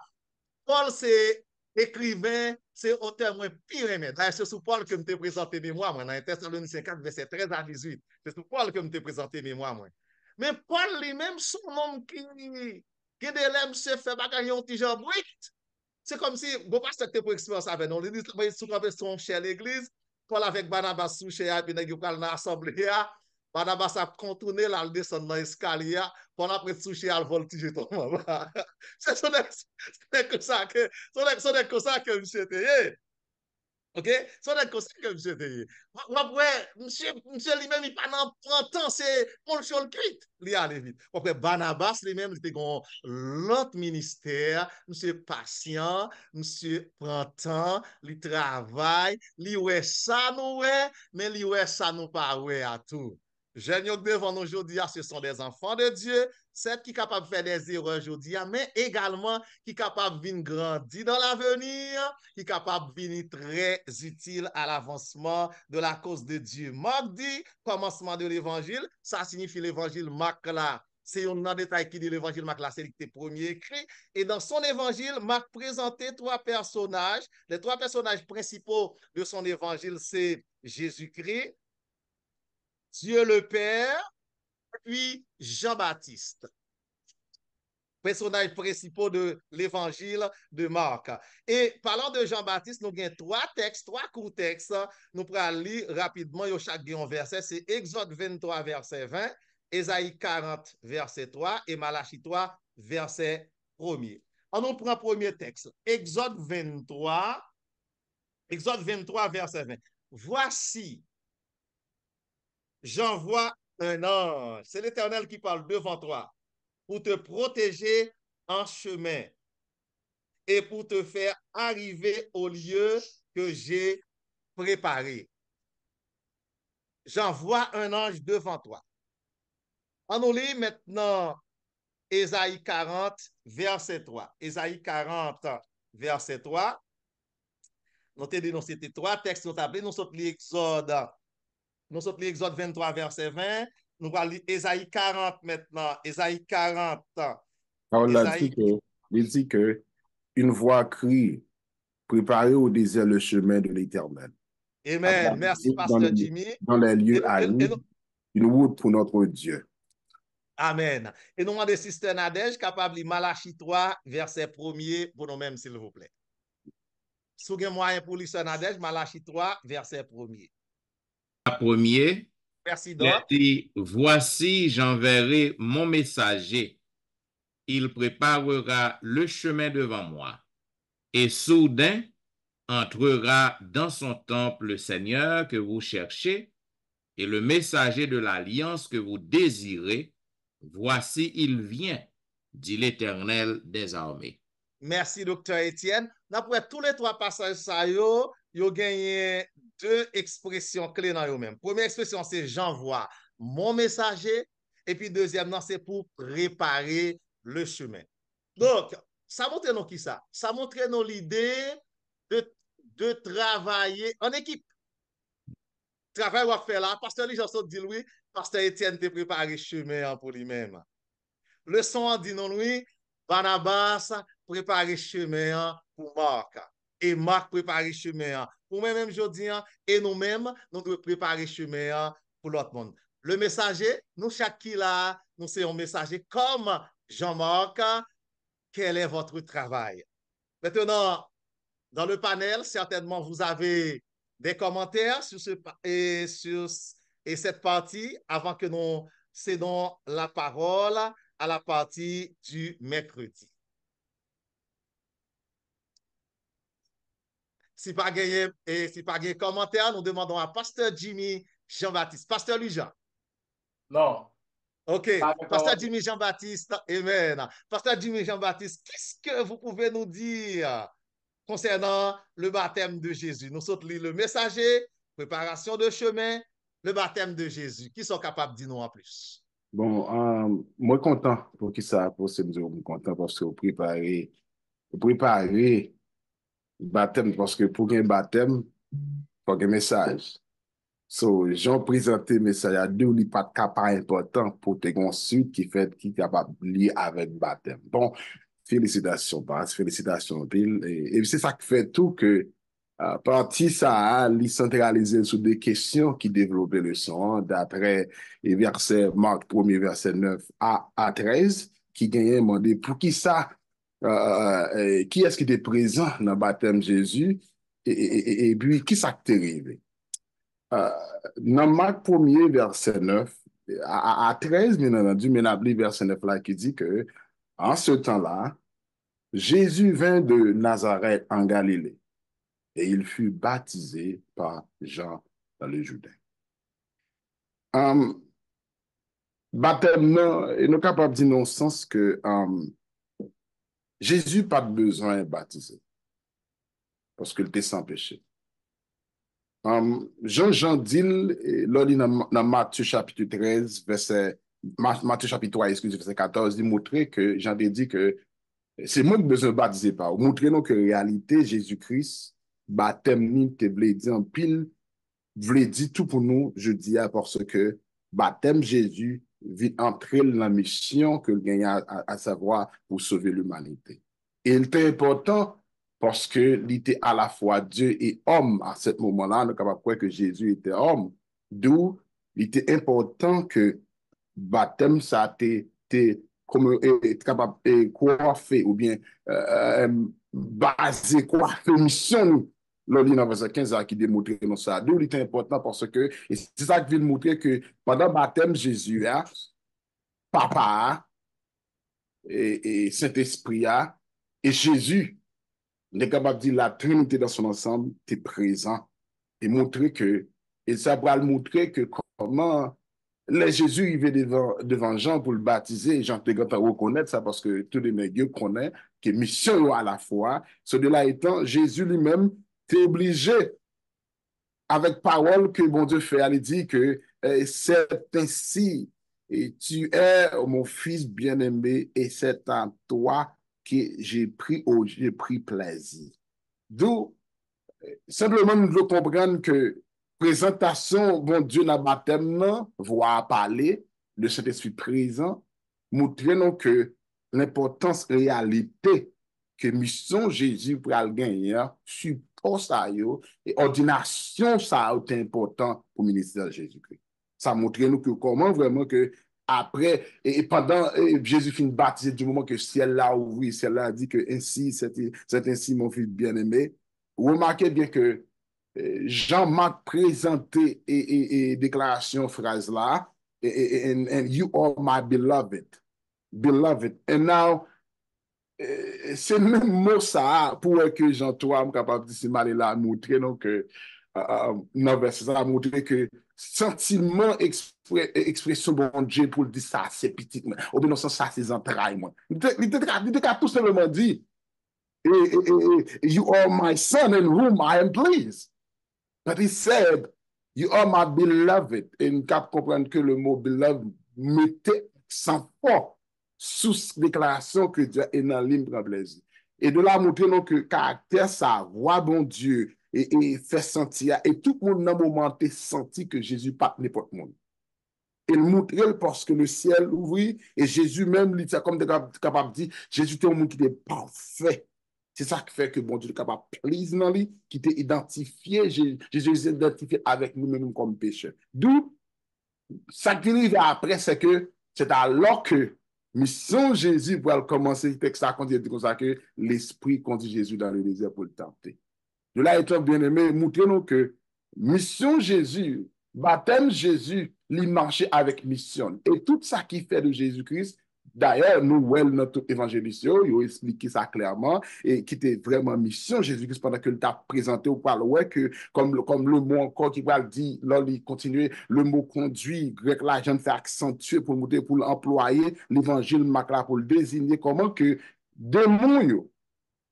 Paul, c'est écrivain, c'est auteur moins pire aimé. D'ailleurs, c'est sous Paul que je t'ai présenté mémoire, moi, dans Thessaloniciens 4, verset 13 à 18. C'est sous Paul que je t'ai présenté mémoire, moi. Mais Paul lui-même, son homme qui de l'aime se fait bagaille un petit genre brut. C'est comme si, bon, pas ce que tu pour expérience avec nous. L'église, son chez l'église, Paul avec Barnabas sous chez et puis il dans l'assemblée. Barnabas a contourné là, le descendre dans l'escalier. Paul après souché à le voltiger tout le monde. C'est comme ça que monsieur était. OK? C'est comme ça que monsieur était. Monsieur lui-même, il pas dans 30 ans, c'est Paul Cholcrit. Il allait vite. Après, Barnabas lui-même, il était dans l'autre ministère. Monsieur patient, monsieur prend temps, il travaille, il ouais ça nous ouais, mais il ouais ça nous pas ouais à tout. Jeunes devant nous aujourd'hui, ce sont des enfants de Dieu, ceux qui sont capables de faire des erreurs aujourd'hui, mais également qui sont capables de grandir dans l'avenir, qui sont capables de venir très utiles à l'avancement de la cause de Dieu. Marc dit, commencement de l'évangile, ça signifie l'évangile Marc là. C'est un détail qui dit l'évangile Marc là, c'est le premier écrit. Et dans son évangile, Marc présentait trois personnages. Les trois personnages principaux de son évangile, c'est Jésus-Christ, Dieu le Père, puis Jean-Baptiste. Personnages principaux de l'évangile de Marc. Et parlant de Jean-Baptiste, nous avons trois courts textes. Nous pourrons lire rapidement, chaque un verset. C'est Exode 23, verset 20, Ésaïe 40, verset 3 et Malachie 3, verset 1er. On nous prend le premier texte. Exode 23, verset 20. Voici, j'envoie un ange. C'est l'Éternel qui parle devant toi pour te protéger en chemin et pour te faire arriver au lieu que j'ai préparé. J'envoie un ange devant toi. On nous lit maintenant Ésaïe 40, verset 3. Ésaïe 40, verset 3. Nous te dit, c'était trois textes, nous t'appelons, nous sommes l'Exode. Nous sommes l'Exode 23, verset 20. Nous allons lire Ésaïe 40 maintenant. Ésaïe 40. Alors, il dit que une voix crie, préparez au désert le chemin de l'Éternel. Amen. Merci, Pasteur Jimmy. Dans les lieux arides, une route pour notre Dieu. Amen. Et nous demandons Sister Nadège capable de Malachie 3, verset 1er pour nous-mêmes, s'il vous plaît. Si vous avez moyen pour Sister Nadège, Malachie 3, verset 1er. Premier, merci dit, voici, j'enverrai mon messager. Il préparera le chemin devant moi. Et soudain, entrera dans son temple le Seigneur que vous cherchez et le messager de l'alliance que vous désirez. Voici, il vient, dit l'Éternel des armées. Merci, Dr. Étienne. D'après tous les trois passages, ça y a gagné deux expressions clés dans eux-mêmes. Première expression, c'est j'envoie mon messager. Et puis deuxième, c'est pour préparer le chemin. Donc, ça montre nous qui ça? Ça montre nous l'idée de travailler en équipe. Travail qu'on fait là, pasteur Lee Janson dit oui, pasteur Étienne te préparé chemin pour lui-même. Le son dit non oui, Barnabas préparé chemin pour Marc. Et Marc préparé chemin pour moi-même aujourd'hui, et nous-mêmes, nous devons préparer chemin pour l'autre monde. Le messager, nous chaque qui là, nous sommes un messager comme Jean-Marc. Quel est votre travail? Maintenant, dans le panel, certainement, vous avez des commentaires sur cette partie avant que nous cédons la parole à la partie du mercredi. Si pas gagné commentaire, nous demandons à Pasteur Jimmy Jean-Baptiste. Pasteur Lujan. Non. OK. Pasteur Jimmy Jean-Baptiste, amen. Pasteur Jimmy Jean-Baptiste, qu'est-ce que vous pouvez nous dire concernant le baptême de Jésus? Nous sommes le messager, préparation de chemin, le baptême de Jésus. Qui sont capables de dire nous en plus? Bon, moi content pour qui ça pour ce jour, content parce que vous préparez baptême parce que pour un baptême, il faut un message. So, j'en présenté message à deux, il pas de cas pas important pour te suite qui fait qui est capable de lier avec baptême. Bon, félicitations, Bas, félicitations, Bill. Et c'est ça qui fait tout que partie ça a centralisé sur des questions qui développaient le son d'après verset Marc 1er, verset 9 à 13, qui gagnait demandé pour qui ça, qui est-ce qui était présent dans le baptême de Jésus et puis qui ça qui est arrivé. Dans Marc 1er, verset 9, à 13, bien entendu, mais appelé verset 9 là qui dit que en ce temps-là, Jésus vint de Nazareth en Galilée et il fut baptisé par Jean dans le Jourdain. Baptême, nous sommes capables de dire dans le sens que Jésus n'a pas besoin de baptiser parce qu'il était sans péché. Jean dit, dans Matthieu chapitre 13, Matthieu chapitre 3, excusez, verset 14, il montre que Jean dit que c'est moi qui besoin de baptiser par. Montrer nous que réalité, Jésus-Christ, baptême ni te vle dit en pile, vle dit tout pour nous, je dis parce que baptême Jésus vit entrer dans la mission que le gagne à savoir pour sauver l'humanité. Et il est important parce que il était à la fois Dieu et homme à ce moment-là, nous sommes capables de croire que Jésus était homme. D'où il était important que baptême ça était comme capable de coiffer ou bien basé coiffer mission nous dans verset 15 qui démontre nous ça. D'où il est important parce que c'est ça qui veut montrer que pendant le baptême Jésus Papa et Saint-Esprit et Jésus est capable de dire la Trinité dans son ensemble est présent et montrer que et ça va le montrer que comment Jésus, il va devant Jean pour le baptiser. Jean te reconnaître ça parce que tous les médias connaissent que mission à la fois. Ce de là étant, Jésus lui-même est obligé, avec parole que bon Dieu fait, à lui dire que c'est ainsi, et tu es mon fils bien-aimé, et c'est en toi que j'ai pris plaisir. D'où, simplement, nous devons comprendre que présentation, bon Dieu, dans le baptême, voir parler, le Saint-Esprit présent, montrez-nous que l'importance réalité que mission Jésus pour le gagner, support ça et ordination ça est important pour le ministère de Jésus-Christ. Ça montre-nous que comment vraiment que après et pendant Jésus finit baptisé du moment que ciel là ouvert, ciel là dit que ainsi c'est ainsi mon fils bien-aimé. Remarquez bien que Jean-Marc présenté et déclaration phrase là, and you are my beloved. And now, c'est le même mot ça pour que Jean-Toi capable de se aller là, montrer donc que dans verset ça montrer que sentiment expression bon Dieu pour dire ça c'est petit ou bien non ça c'est entrailles moi. Il était tout simplement dit you are my son in whom I am pleased. But he said, you are my beloved. Et nous comprendre que le mot beloved mettait sans fort sous déclaration que Dieu est dans l'hymne prend plaisir. Et de là, montrer nous que caractère, ça, voix bon Dieu, et fait sentir, et tout le monde dans le moment a senti que Jésus pas n'importe monde. Il montre parce que le ciel ouvrit, et Jésus même, il était comme capable de dire, Jésus était un monde qui était parfait. C'est ça qui fait que bon Dieu est capable de plaire dans lui, qui était identifié, Jésus est identifié avec nous-mêmes comme pécheurs. D'où, ça qui arrive après, c'est que c'est alors que mission Jésus pour commencer le texte à continuer comme ça que l'Esprit conduit Jésus dans le désert pour le tenter. De là, étant bien aimé, montrez-nous que mission Jésus, baptême Jésus, il marchait avec mission. Et tout ça qui fait de Jésus-Christ, d'ailleurs, nous, notre évangéliste, il a expliqué ça clairement, et qui était vraiment mission Jésus-Christ pendant que t'a présenté au parle, ouais, que comme le mot encore qui va le dire, là, il continue, le mot conduit, grec là, j'en fais accentuer pour l'employer, l'évangile marque là pour le désigner, comment que démon,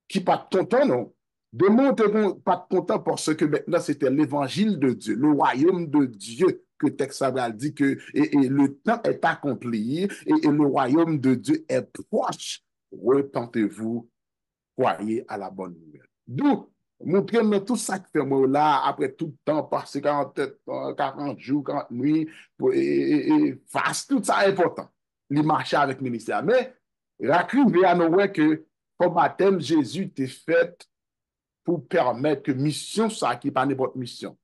qui pas content, non? Démon n'étaient pas content parce que maintenant c'était l'évangile de Dieu, le royaume de Dieu que le texte dit que et le temps est accompli et le royaume de Dieu est proche. Repentez-vous, croyez à la bonne nouvelle. D'où, montrez-nous tout ça que fait moi là, après tout le temps, passé 40 jours, 40 nuits, et face, tout ça est important. Il marchait avec le ministère. Mais, racrivé à nous que, comme baptême, Jésus t'est fait pour permettre que mission, ça qui n'est pas n'importe mission,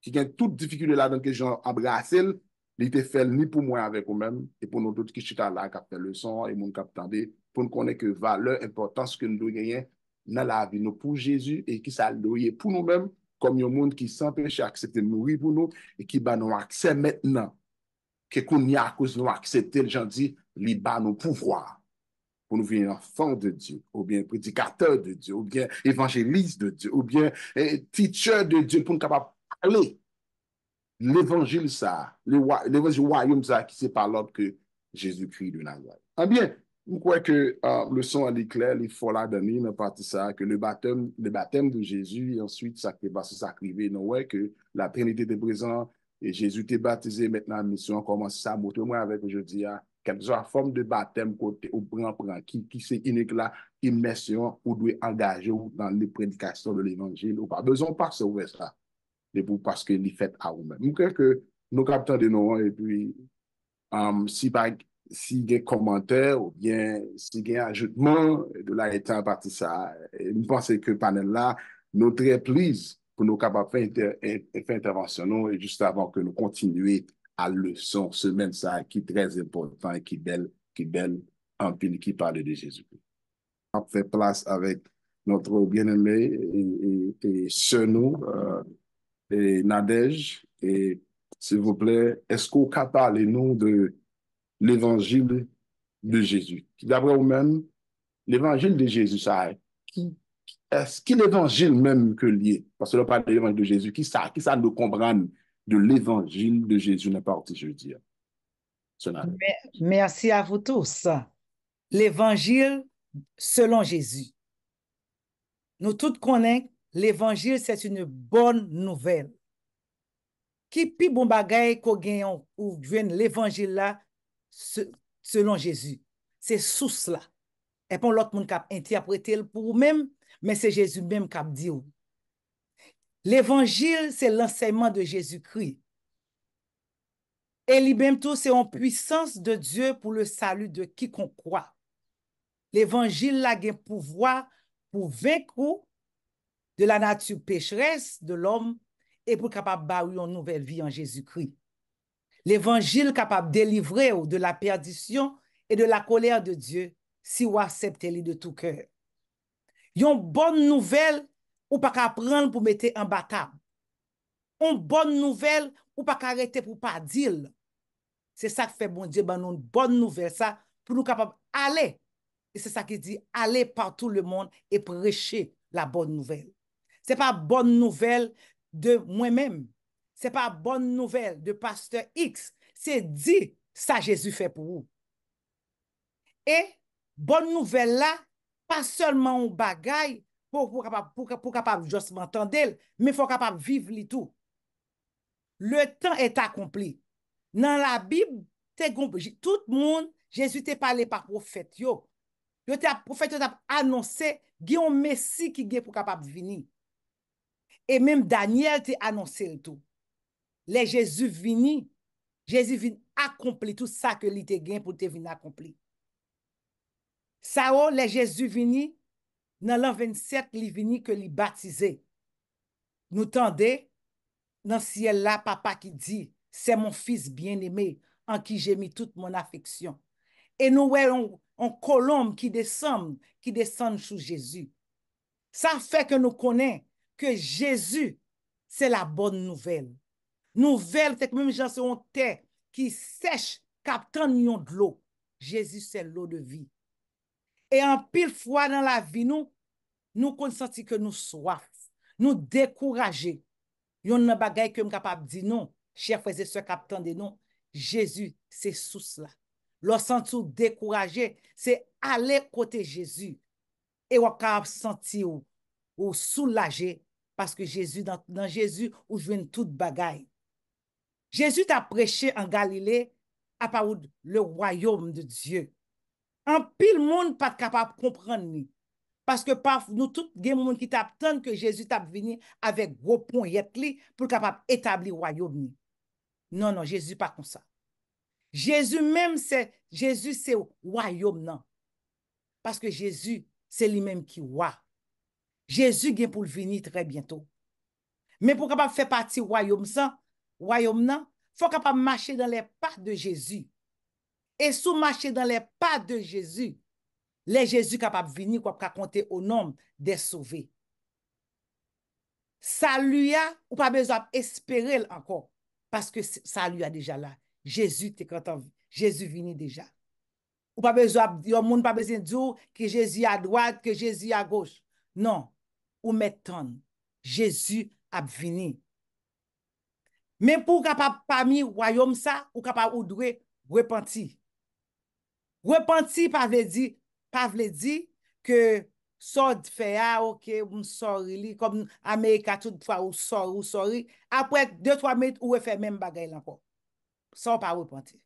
qui a toute difficulté là dans que gens embrassent, il était fait ni pour moi avec vous-même, et pour nous autres qui sont là, qui fait leçon, et mon qui attendent, pour nous connaître que valeur, importance que nous devons gagner dans la vie, nous pour Jésus, et qui ça doit pour nous-mêmes, comme un monde qui sans péché accepte de mourir pour nous, et qui va nous accès maintenant, que qu'on y a à cause de nous accepter, les gens disent, il va nous pouvoir. Pour nous venir enfant de Dieu, ou bien prédicateur de Dieu, ou bien évangéliste de Dieu, ou bien teacher de Dieu, pour nous capable de parler l'évangile ça, l'évangile royaume ça, qui c'est par l'ordre que Jésus-Christ de Nazareth. Eh bien, je crois que le son est clair, il faut la donner, mais partie ça, que le baptême de Jésus, et ensuite, ça qui est passé, ça arrivé, non, ouais, que la Trinité était présente, et Jésus était baptisé, maintenant, la mission commence ça, montre-moi avec aujourd'hui, quelle soit la forme de baptême côté au prend, qui c'est unique là, immersion, ou doit engager dans les prédications de l'évangile, ou pas besoin de passer au ça, parce qu'il est fait à vous-même. Je crois que nous captons de nous, et puis, si il y a des commentaires, ou bien s'il y a un ajoutement, de là étant parti ça, je pense que le panel là, nous très plaisir pour nous capables de faire intervention, et juste avant que nous continuions à leçon, semaine ça, qui est très important et qui est belle, en pile qui parle de Jésus. On fait place avec notre bien-aimé et sœur nous, et Nadège, et s'il vous plaît, est-ce qu'on peut parler nous de l'évangile de Jésus? D'après vous-même, l'évangile de Jésus, ça, est-ce qu'il est l'évangile même que lié? Parce que là, on parle de l'évangile de Jésus, qui ça nous comprendre de l'évangile de Jésus n'est pas parti, je veux dire. Merci à vous tous. L'évangile selon Jésus. Nous tous connaissons, l'évangile, c'est une bonne nouvelle. Qui pi bon bagay ko genyon ou jwen l'évangile là selon Jésus? C'est source là. Et pas l'autre monde k'ap interpréter pour même, mais c'est Jésus même k'ap dit ou. L'évangile, c'est l'enseignement de Jésus-Christ. Et lui-même tout, c'est en puissance de Dieu pour le salut de quiconque croit. L'évangile là gen pouvoir pour vaincre de la nature pécheresse de l'homme et pour capable bâtir une nouvelle vie en Jésus-Christ. L'évangile capable de délivrer de la perdition et de la colère de Dieu si vous acceptez-le de tout cœur. Une bonne nouvelle ou pas qu'à prendre pour mettre en bataille. Une bonne nouvelle ou pas qu'à arrêter pour pas dire. C'est ça que fait bon Dieu, ben une bonne nouvelle ça pour nous capable aller. Et c'est ça qui dit aller par tout le monde et prêcher la bonne nouvelle. C'est pas bonne nouvelle de moi-même. C'est pas bonne nouvelle de pasteur X. C'est dit ça Jésus fait pour vous. Et bonne nouvelle là, pas seulement un bagay pour capable juste m'entendre, mais faut capable vivre li tout. Le temps est accompli. Dans la Bible, tout le monde, Jésus t'a parlé par prophète yo. Yo t'a prophète yo t'a annoncé qu'il y a un Messie qui est pour capable venir. Et même Daniel t'a annoncé le tout. Les Jésus vini, Jésus vient accomplir tout ça que li te gain pour te venir accomplir. Ça les Jésus vini dans l'an 27 li vini que li baptisé. Nous tendez dans le ciel là papa qui dit c'est mon fils bien-aimé en qui j'ai mis toute mon affection. Et nous voyons en colombe qui descend sous Jésus. Ça fait que nous connaissons que Jésus, c'est la bonne nouvelle. Nouvelle, c'est que même gens sont en terre qui sèche, captant million de l'eau. Jésus, c'est l'eau de vie. Et en pile fois dans la vie, nous consentons que nous soif, nous décourager. Yon nan bagay que nous capable dire non, chers frères et sœurs captant de non, Jésus, c'est sous cela. Lorsqu'on tout découragé, c'est aller côté Jésus. Et on capable sentir ou soulager parce que Jésus, dans Jésus, où je viens toute bagaille. Jésus t'a prêché en Galilée à part le royaume de Dieu. En pile monde pas capable de comprendre ni. Parce que nous tous gen monde qui t'attendent que Jésus t'a venu avec gros point li pour capable établir le royaume ni. Non, Jésus pas comme ça. Jésus c'est royaume non. Parce que Jésus c'est lui-même qui roi. Jésus vient pour venir très bientôt. Mais pour capable faire partie royaume non, faut capable marcher dans les pas de Jésus. Et sous marcher dans les pas de Jésus, les Jésus capable venir quoi compter au nombre des sauvés. Salut ou pas besoin d'espérer encore parce que salut a déjà là. Jésus t'es content, Jésus vini déjà. Ou pas besoin yon monde pas besoin dire que Jésus à droite, que Jésus à gauche. Non, ou metton Jésus a vini. Mais pour capable parmi royaume ça, ou capable ou doit repentir. Repentir pas veut dire que sort fait OK, on sorry comme Amérique toute fois ou sorry après 2-3 minutes ou fait même bagaille encore. Ça pas repentir.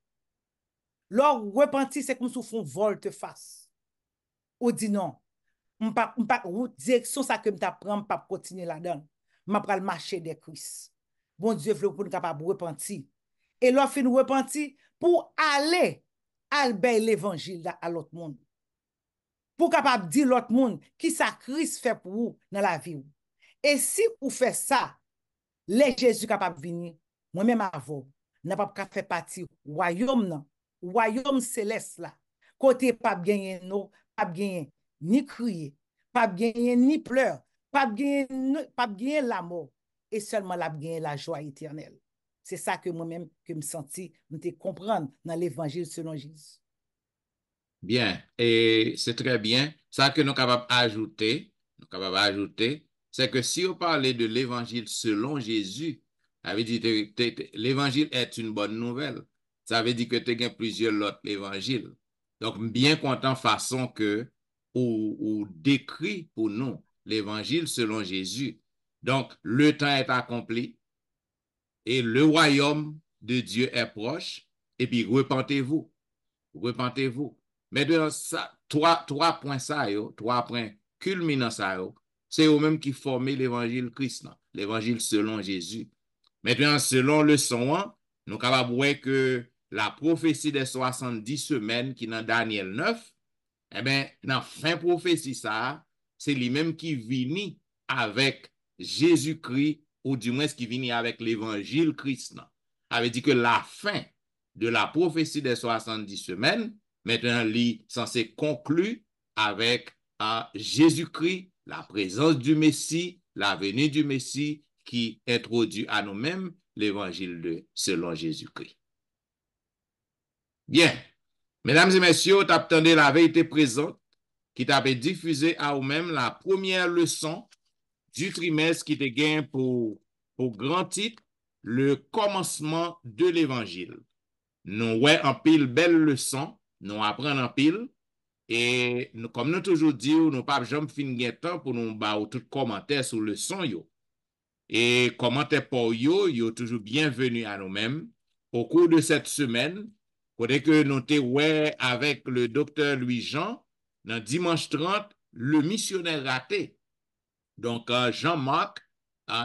Lors repentir c'est comme si on font volte face. Ou dit non, on pas direction ça que m'ta prendre pas continuer là-dedans. M'a pral marcher des Christ. Bon Dieu veut pour nous capable repentir. Et là fin repentir pour aller alber l'évangile à l'autre monde. Pour capable dire l'autre monde qui ça Christ fait pour vous dans la vie. Et si vous faites ça, les Jésus capable venir, moi-même avant, n'a pas faire partie royaume céleste là. Côté pas gagner non, pas gagner ni crier, pas gagner ni pleurer, pas gagner la mort et seulement la gagner la joie éternelle. C'est ça que moi-même que me senti, me te comprendre dans l'évangile selon Jésus. Bien, et c'est très bien. Ça que nous sommes capables d'ajouter, c'est que si on parlait de l'évangile selon Jésus, ça veut dire que l'évangile est une bonne nouvelle. Ça veut dire que tu as plusieurs autres évangiles. Donc, bien content façon que ou décrit pour nous l'évangile selon Jésus. Donc, le temps est accompli et le royaume de Dieu est proche. Et puis, repentez-vous. Repentez-vous. Mais de ça, trois points ça, trois points culminants ça, c'est eux-mêmes qui forment l'évangile Christ, l'évangile selon Jésus. Maintenant, selon le son, nous sommes capables de voir que la prophétie des 70 semaines qui est dans Daniel 9, eh bien, dans la fin prophétie ça, c'est lui-même qui vient avec Jésus-Christ, ou du moins qui vient avec l'évangile Christ. Ça veut dire que la fin de la prophétie des 70 semaines, maintenant, il est censé conclure avec Jésus-Christ, la présence du Messie, la venue du Messie qui introduit à nous-mêmes l'évangile selon Jésus-Christ. Bien, mesdames et messieurs, tu attendez la vérité présente qui t'a diffusé à vous-même la première leçon du trimestre qui te gagne pour grand titre, le commencement de l'évangile. Nous ouais en pile belle leçon, nous apprenons en pile et nous, comme nous toujours dit, nous pas jamais fin temps pour nous ba tout commentaire sur le leçon yo. Et commentaire pour yo toujours bienvenue à nous-mêmes au cours de cette semaine Côté que nous te ouais avec le docteur Louis-Jean, dans dimanche 30, le missionnaire raté. Donc, Jean-Marc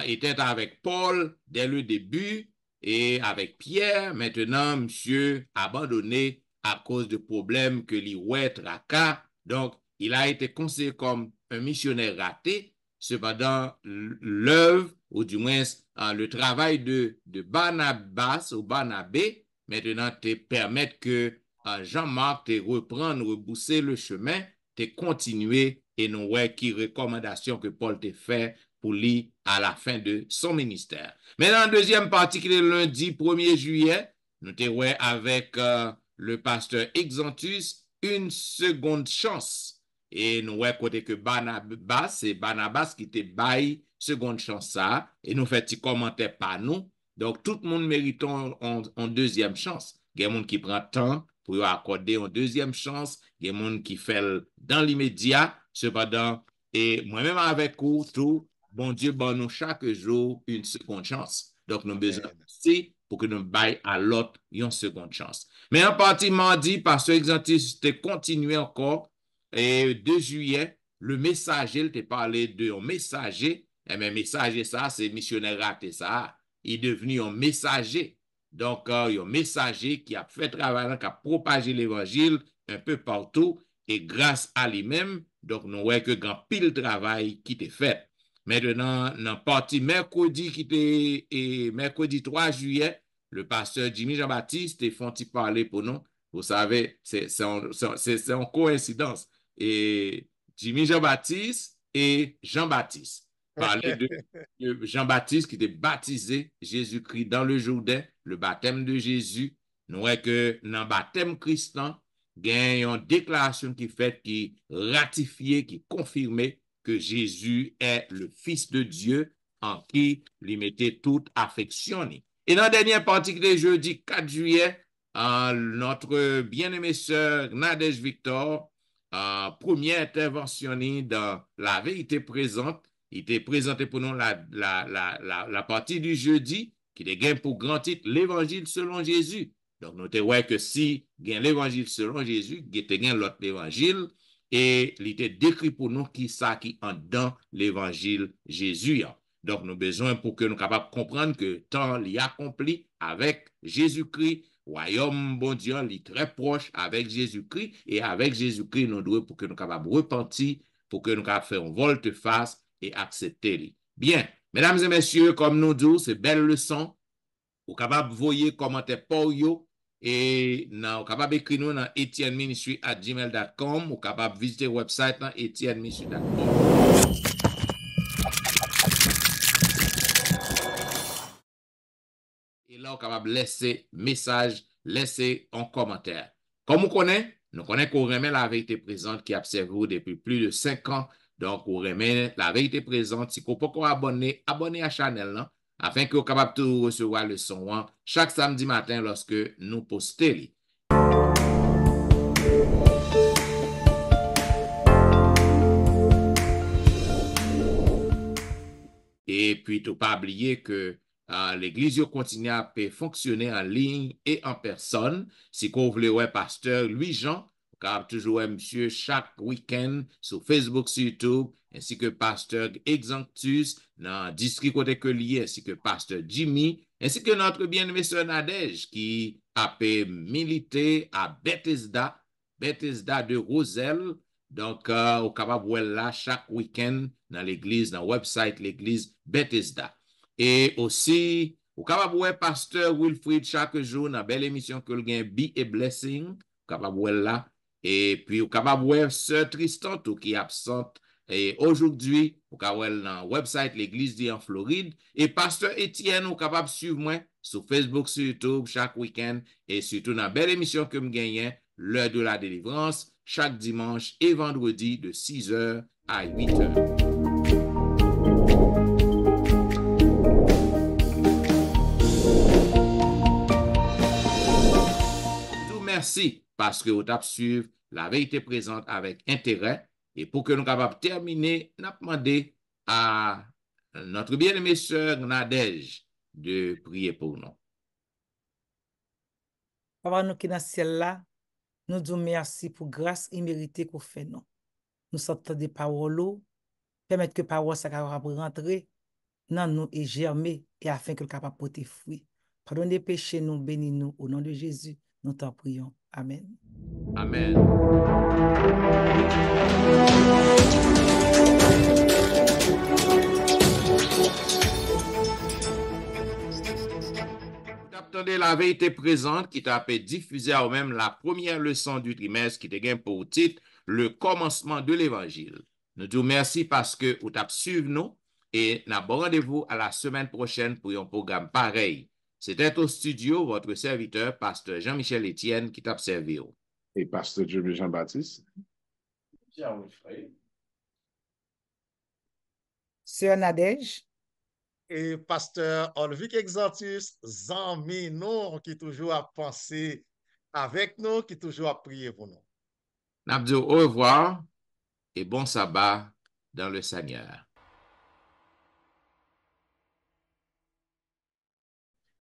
était avec Paul dès le début et avec Pierre. Maintenant, monsieur abandonné à cause de problèmes que lui ouais tracas. Donc, il a été considéré comme un missionnaire raté. Cependant, l'œuvre, ou du moins le travail de Barnabas ou Barnabé, maintenant te permettre que Jean-Marc te reprendre, rebousser le chemin, te continuer et nous ouais qui recommandation que Paul te fait pour lui à la fin de son ministère. Mais dans la deuxième partie, qui est le lundi 1er juillet, nous te ouais avec le pasteur Exantus, une seconde chance. Et nous ouais côté que Barnabas, c'est Barnabas qui te baille seconde chance ça, et nous fait petit commentaire par nous. Donc, tout le monde mérite en deuxième chance. Il y a des gens qui prennent temps pour accorder une deuxième chance. Il y a des gens qui font dans l'immédiat. Cependant, et moi-même avec vous, tout, bon Dieu, bon nous chaque jour une seconde chance. Donc, nous avons besoin de c'est pour que nous baillons à l'autre une seconde chance. Mais en partie mardi, pasteur Exantus te continué encore. Et 2 juillet, le messager, il t'a parlé de un messager. Et bien, messager, ça, c'est missionnaire raté, ça. Il est devenu un messager. Donc, il y a un messager qui a fait travail, qui a propagé l'évangile un peu partout. Et grâce à lui-même, donc, nous voyons que grand pile travail qui était fait. Maintenant, dans partie mercredi, mercredi 3 juillet, le pasteur Jimmy Jean-Baptiste est fait parler pour nous. Vous savez, c'est une coïncidence. Et Jimmy Jean-Baptiste et Jean-Baptiste. Parler de Jean-Baptiste qui était baptisé Jésus-Christ dans le Jourdain, le baptême de Jésus. Nous voyons que dans le baptême christian, il y a une déclaration qui fait, qui ratifie, qui confirme que Jésus est le Fils de Dieu en qui il mettait toute affection. Et dans la dernière partie de jeudi 4 juillet, notre bien-aimée sœur Nadège Victor, première intervention dans la vérité présente, il était présenté pour nous la partie du jeudi qui est gain pour grand titre l'évangile selon Jésus. Donc, nous te voyons que si gain l'évangile selon Jésus, il te gain l'autre évangile et il était décrit pour nous qui ça qui en dans l'évangile Jésus. Donc, nous avons besoin pour que nous soyons capables de comprendre que tant l'y accompli avec Jésus-Christ, royaume bon Dieu, il est très proche avec Jésus-Christ et avec Jésus-Christ, nous devons pour que nous soyons capables de repentir, pour que nous soyons capables de faire une volte-face et accepter. Bien, mesdames et messieurs, comme nous disons, c'est belle leçon. Vous êtes capables de voyer commentaire pour vous et vous êtes capable d'écrire nous dans etienneministry@gmail.com. Vous êtes capable de visiter le website dans etienneministry.com. Et là, vous êtes capable de laisser message, laisser un commentaire. Comme vous connaissez, nous connaissons qu'on remet la vérité présente qui observe depuis plus de 5 ans. Donc, on remet la vérité présente. Si vous pouvez abonner à la chaîne, afin que vous soyez capable de recevoir le son chaque samedi matin lorsque nous postons. Et puis, il ne faut pas oublier que l'Église continue à fonctionner en ligne et en personne. Si vous voulez, pasteur Louis-Jean, car toujours monsieur chaque week-end sur Facebook, sur YouTube, ainsi que pasteur Exantus dans district côté Collier, ainsi que pasteur Jimmy, ainsi que notre bien-aimé sœur Nadège qui a milité à Bethesda de Roselle. Donc, au capable là chaque week-end dans l'église, dans le website, l'église Bethesda. Et aussi, au capable pasteur Wilfrid chaque jour dans la belle émission que le gain Be a Blessing, capable là. Et puis, au capable sœur Tristan, tout qui est absente. Et aujourd'hui, au capable dans le website, l'église dit en Floride. Et pasteur Étienne, au capable suivre moi sur Facebook, sur YouTube, chaque week-end. Et surtout dans la belle émission que me gagne, l'heure de la délivrance, chaque dimanche et vendredi de 6h à 8h. Merci parce que vous avez suivi la vérité présente avec intérêt. Et pour que nous soyons capables de terminer, nous avons demandé à notre bien-aimée sœur Nadège de prier pour nous. Papa nous qui dans le ciel là, nous disons merci pour grâce imméritée qu'on fait nous. Nous sortons des paroles, permettre que parole ça capable rentrer dans nous et germer et afin que le capable porter fruit. Pardonne les péchés, nous bénis nous au nom de Jésus. Nous t'en prions. Amen. Amen. Vous attendez la vérité présente qui t'a fait diffuser à même la première leçon du trimestre qui te gagne pour titre le commencement de l'évangile. Nous disons merci parce que vous t'avez suivi nous et nous avons rendez-vous à la semaine prochaine pour un programme pareil. C'était au studio votre serviteur, pasteur Jean-Michel Etienne, qui t'a servi. Et pasteur Jimmy Jean-Baptiste. Sœur Nadège. Et pasteur Olvic Exantus, zanmi nous, qui toujours a pensé avec nous, qui toujours a prié pour nous. Nous disons au revoir et bon sabbat dans le Seigneur.